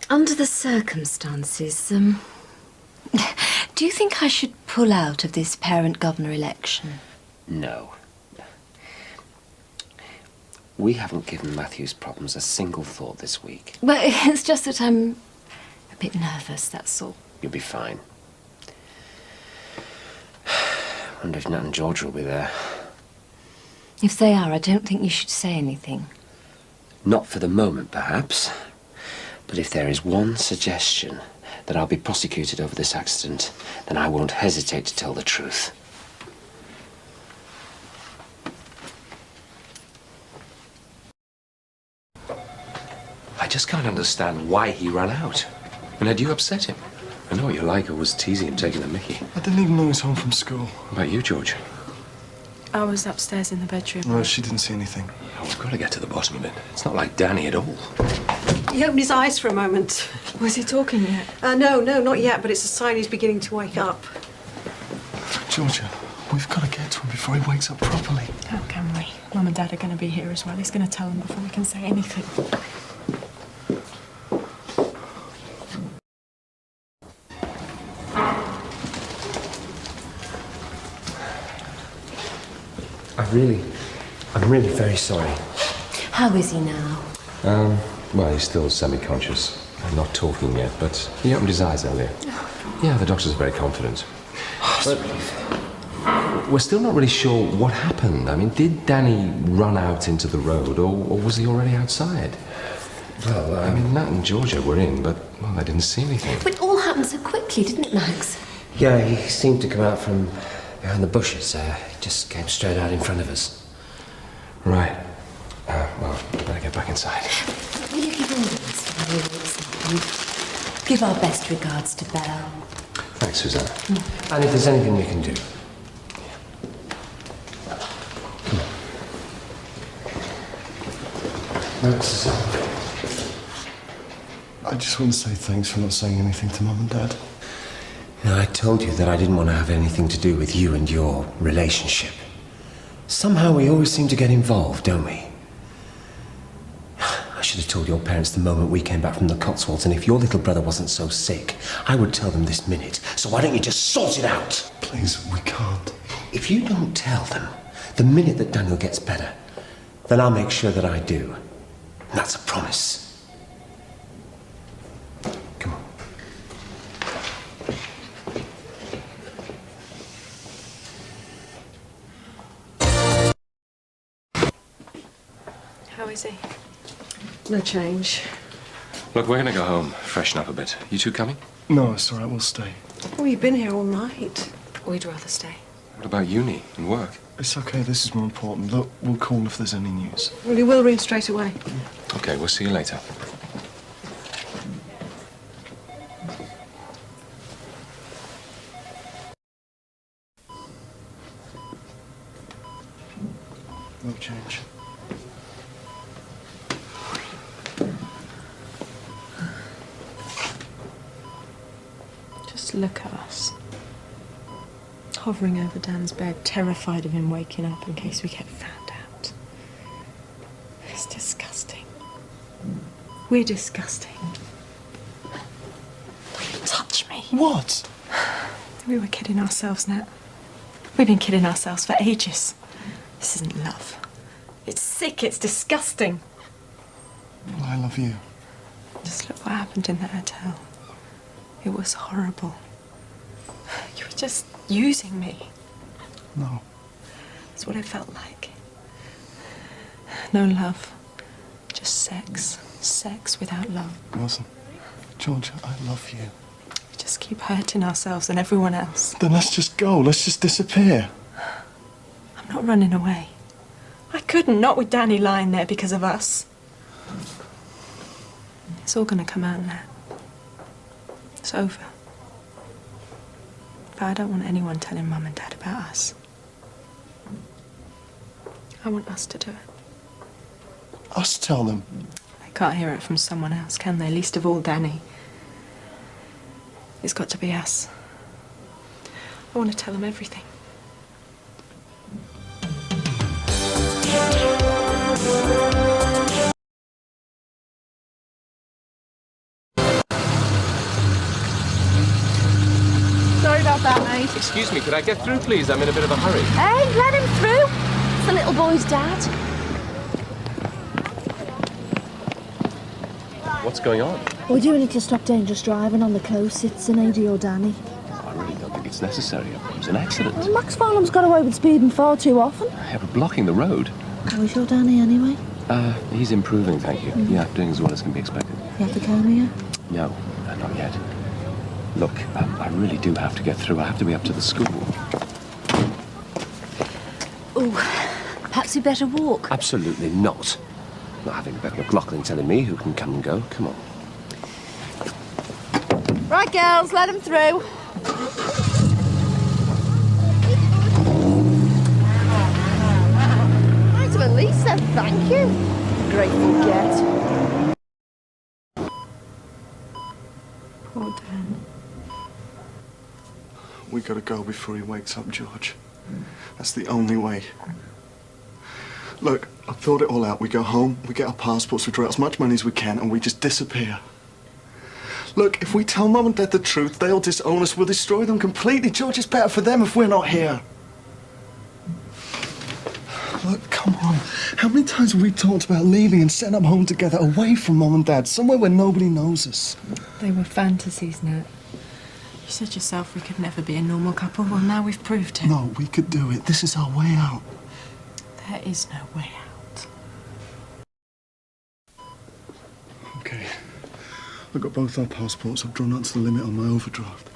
Under the circumstances, do you think I should pull out of this parent-governor election? No. We haven't given Matthew's problems a single thought this week. Well, it's just that I'm a bit nervous, that's all. You'll be fine. Wonder if Nat and Georgia will be there. If they are, I don't think you should say anything. Not for the moment, perhaps. But if there is one suggestion that I'll be prosecuted over this accident, then I won't hesitate to tell the truth. I just can't understand why he ran out. And had you upset him? I know what you're like, always teasing him, taking the mickey. I didn't even know he was home from school. What about you, George? I was upstairs in the bedroom. No, she didn't see anything. Oh, we've got to get to the bottom of it. It's not like Danny at all. He opened his eyes for a moment. Was he talking yet? No, not yet, but it's a sign he's beginning to wake up. Georgia, we've got to get to him before he wakes up properly. How can we? Mum and Dad are going to be here as well. He's going to tell them before we can say anything. I'm really very sorry. How is he now? Well, he's still semi-conscious. Not talking yet, but he opened his eyes earlier. Yeah, the doctors are very confident. But we're still not really sure what happened. I mean, did Danny run out into the road, or was he already outside? Well, I mean, Nat and Georgia were in, but, well, they didn't see anything. But it all happened so quickly, didn't it, Max? Yeah, he seemed to come out from behind the bushes. He just came straight out in front of us. Right. Well, better get back inside. Will you give all this? Give our best regards to Belle. Thanks, Susanna. And if there's anything we can do. Come on. No, Susanna. I just want to say thanks for not saying anything to Mum and Dad. No, I told you that I didn't want to have anything to do with you and your relationship. Somehow we always seem to get involved, don't we? I should have told your parents the moment we came back from the Cotswolds, and if your little brother wasn't so sick, I would tell them this minute. So why don't you just sort it out? Please, we can't. If you don't tell them the minute that Daniel gets better, then I'll make sure that I do. And that's a promise. Come on. is he? No change. Look, we're going to go home, freshen up a bit. You two coming? No, it's all right. We'll stay. Oh, you've been here all night. We'd rather stay. What about uni and work? It's okay. This is more important. Look, we'll call if there's any news. Well, you will ring straight away. Okay, we'll see you later. No change. Just look at us. Hovering over Dan's bed, terrified of him waking up in case we get found out. It's disgusting. We're disgusting. Don't touch me. What? We were kidding ourselves, Nat. We've been kidding ourselves for ages. This isn't love. It's sick, it's disgusting. Well, I love you. Just look what happened in that hotel. It was horrible. You were just using me. No. That's what it felt like. No love. Just sex. Sex without love. Listen, Georgia, I love you. We just keep hurting ourselves and everyone else. Then let's just go. Let's just disappear. I'm not running away. I couldn't, not with Danny lying there because of us. It's all gonna come out now. It's over. But I don't want anyone telling Mum and Dad about us. I want us to do it. Us tell them. They can't hear it from someone else, can they? Least of all Danny. It's got to be us. I want to tell them everything. Sorry about that, mate. Excuse me, could I get through, please? I'm in a bit of a hurry. Hey, let him through. It's the little boy's dad. What's going on? We do need to stop dangerous driving on the coast. It's an AD or Danny. I really don't think it's necessary. It was an accident. Well, Max Farnham's got away with speeding far too often. Yeah, but blocking the road. How's your Danny anyway? He's improving, thank you. Yeah, doing as well as can be expected. You have to come here? No, not yet. Look, I really do have to get through. I have to be up to the school. Oh, perhaps we better walk. Absolutely not. Not having Beth McLaughlin telling me who can come and go. Come on. Right, girls, let him through. Might have at least said thank you. Grateful get. Poor Dan. We gotta go before he wakes up, George. That's the only way. Look, I've thought it all out. We go home, we get our passports, we draw out as much money as we can, and we just disappear. Look, if we tell Mum and Dad the truth, they'll disown us. We'll destroy them completely. George, it's better for them if we're not here. Look, come on. How many times have we talked about leaving and setting up home together away from Mum and Dad, somewhere where nobody knows us? They were fantasies, Nat. You said yourself we could never be a normal couple. Well, now we've proved it. No, we could do it. This is our way out. There is no way out. Okay. I've got both our passports. I've drawn out to the limit on my overdraft.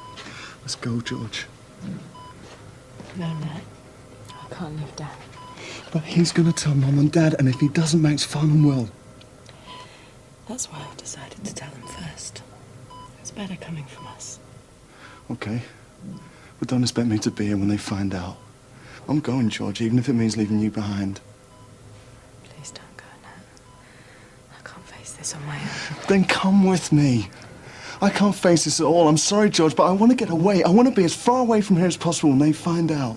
Let's go, George. No, Nat. I can't leave Dan. But he's going to tell Mum and Dad, and if he doesn't, Max Farnham will. That's why I've decided to tell them first. It's better coming from us. Okay. But don't expect me to be here when they find out. I'm going, George, even if it means leaving you behind. Please don't go, Nat. I can't face this on my own. Then come with me. I can't face this at all. I'm sorry, George, but I want to get away. I want to be as far away from here as possible when they find out.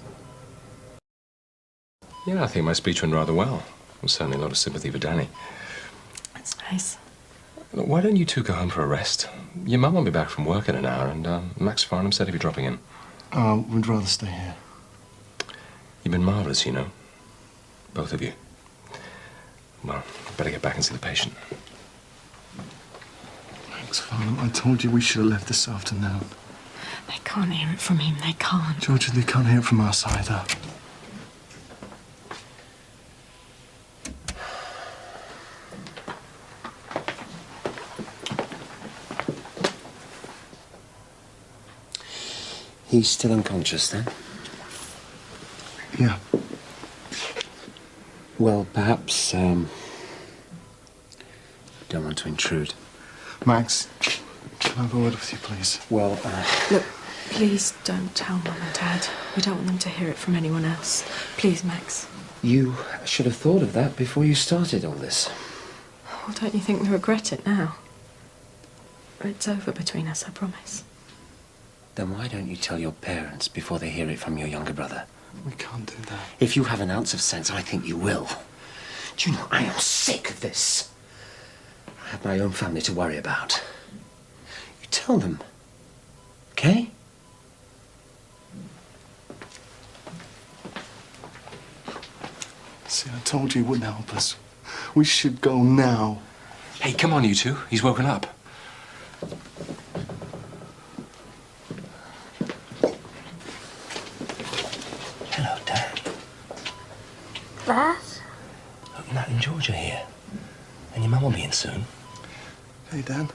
Yeah, I think my speech went rather well. There's certainly a lot of sympathy for Danny. That's nice. Look, why don't you two go home for a rest? Your mum will be back from work in an hour, and Max Farnham said he'd be dropping in. We'd rather stay here. You've been marvellous, you know. Both of you. Well, better get back and see the patient. Max Farnham, I told you we should have left this afternoon. They can't hear it from him. They can't. George, they can't hear it from us either. He's still unconscious, then? Yeah. Well, perhaps, don't want to intrude. Max, can I have a word with you, please? Well, Look, please don't tell Mum and Dad. We don't want them to hear it from anyone else. Please, Max. You should have thought of that before you started all this. Well, don't you think we regret it now? It's over between us, I promise. Then why don't you tell your parents before they hear it from your younger brother? We can't do that. If you have an ounce of sense, I think you will. Do you know, I am sick of this. I have my own family to worry about. You tell them, okay? See, I told you it wouldn't help us. We should go now. Hey, come on, you two. He's woken up. Hello, Dad. Dad? Look, Nat and Georgia here. And your mum will be in soon. Hey, Dan.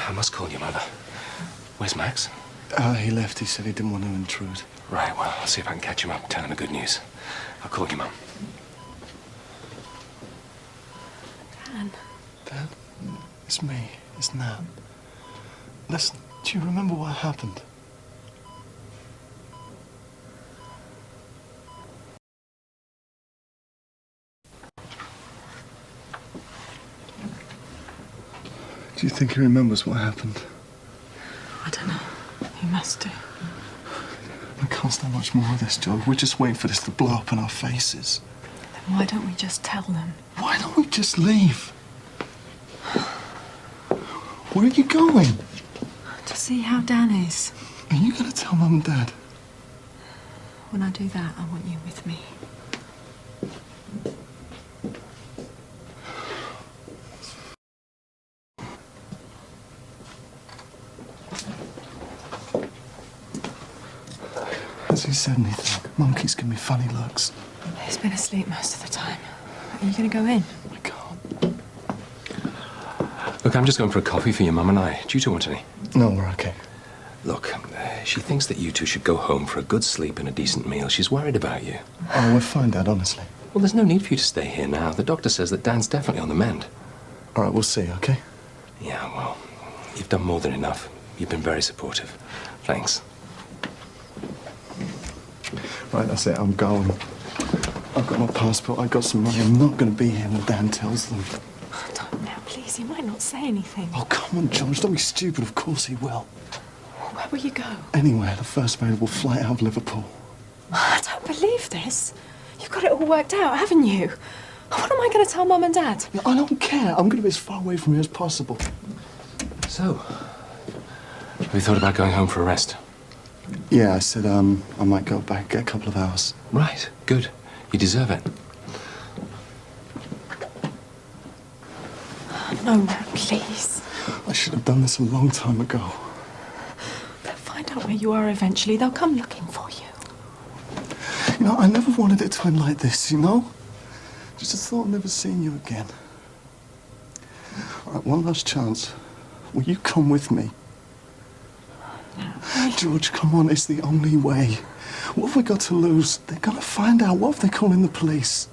I must call your mother. Where's Max? He left. He said he didn't want to intrude. Right, well, I'll see if I can catch him up and tell him the good news. I'll call your mum. Dan. Dan? It's me. It's Nat. Listen, do you remember what happened? Do you think he remembers what happened? I don't know. He must do. I can't stand much more of this, George. We're just waiting for this to blow up in our faces. Then why don't we just tell them? Why don't we just leave? Where are you going? To see how Dan is. Are you going to tell Mum and Dad? When I do that, I want you with me. Has he said anything? Mum keeps giving me funny looks. He's been asleep most of the time. Are you going to go in? I can't. Look, I'm just going for a coffee for your mum and I. Do you two want any? No, we're okay. Look, she thinks that you two should go home for a good sleep and a decent meal. She's worried about you. Oh, we're fine, Dad, honestly. Well, there's no need for you to stay here now. The doctor says that Dan's definitely on the mend. All right, we'll see, okay? Yeah, well, you've done more than enough. You've been very supportive. Thanks. Right, that's it. I'm going. I've got my passport. I've got some money. I'm not going to be here when Dan tells them. Oh, don't now, please. He might not say anything. Oh, come on, George. Don't be stupid. Of course he will. Where will you go? Anywhere. The first available flight out of Liverpool. I don't believe this. You've got it all worked out, haven't you? What am I going to tell Mum and Dad? Yeah, I don't care. I'm going to be as far away from here as possible. So, have you thought about going home for a rest? Yeah, I said, I might go back, get a couple of hours. Right, good. You deserve it. No, Nat, please. I should have done this a long time ago. They'll find out where you are eventually. They'll come looking for you. You know, I never wanted it to end like this, you know? Just the thought of never seeing you again. All right, one last chance. Will you come with me? George, come on, it's the only way. What have we got to lose? They're gonna find out. What if they call in the police?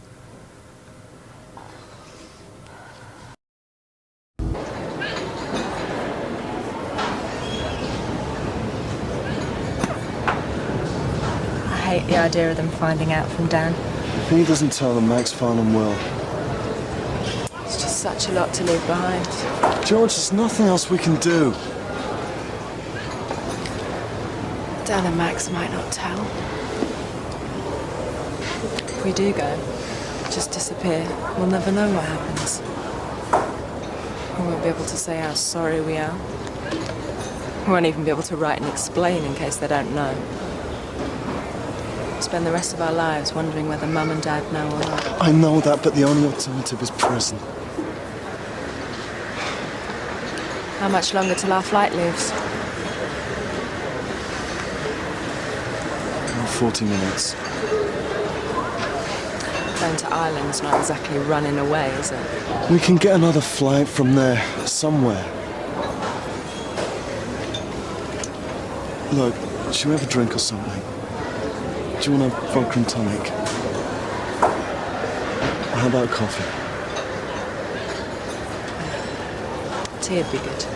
I hate the idea of them finding out from Dan. If he doesn't tell them, Max Farnham will. It's just such a lot to leave behind. George, there's nothing else we can do. Dan and Max might not tell. If we do go, just disappear, we'll never know what happens. We won't be able to say how sorry we are. We won't even be able to write and explain in case they don't know. We'll spend the rest of our lives wondering whether Mum and Dad know or not. I know that, but the only alternative is prison. How much longer till our flight leaves? 40 minutes. Going to Ireland's not exactly running away, is it? We can get another flight from there, somewhere. Look, should we have a drink or something? Do you want a vodka and tonic? How about coffee? Tea would be good.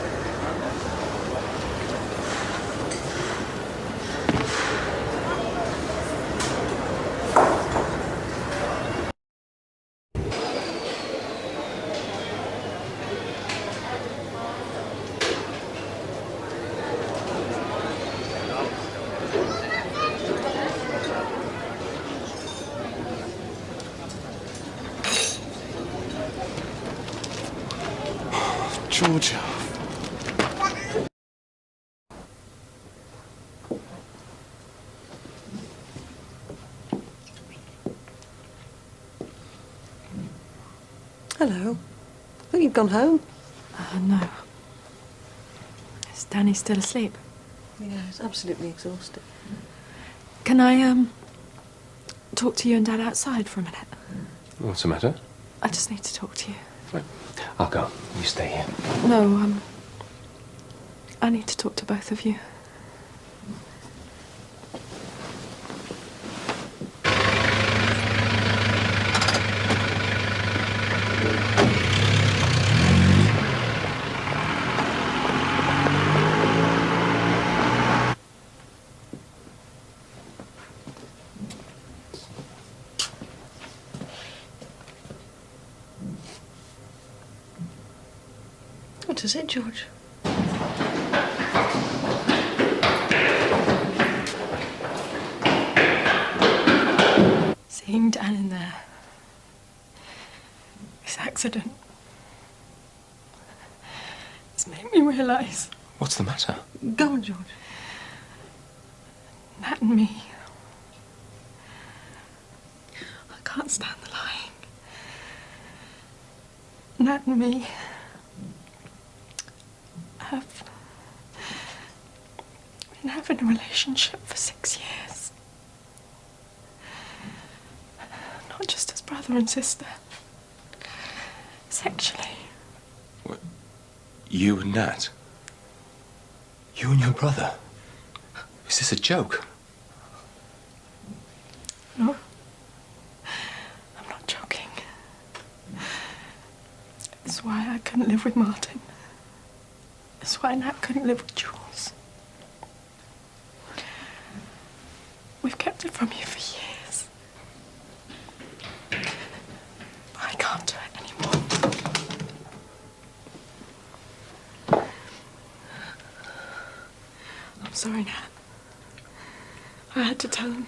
Georgia. Hello. I thought you'd gone home. No. Is Danny still asleep? Yeah, he's absolutely exhausted. Can I, talk to you and Dad outside for a minute? What's the matter? I just need to talk to you. Right. I'll go. You stay here. No, I need to talk to both of you. What is it, George? Seeing Dan in there. This accident. It's made me realise. What's the matter? Go on, George. Nat and me. I can't stand the lying. Nat and me have been having a relationship for 6 years. Not just as brother and sister. Sexually. What? You and Nat? You and your brother? Is this a joke? No. I'm not joking. It's why I couldn't live with Martin. It's why Nat couldn't live with Jules. We've kept it from you for years. But I can't do it anymore. I'm sorry, Nat. I had to tell him.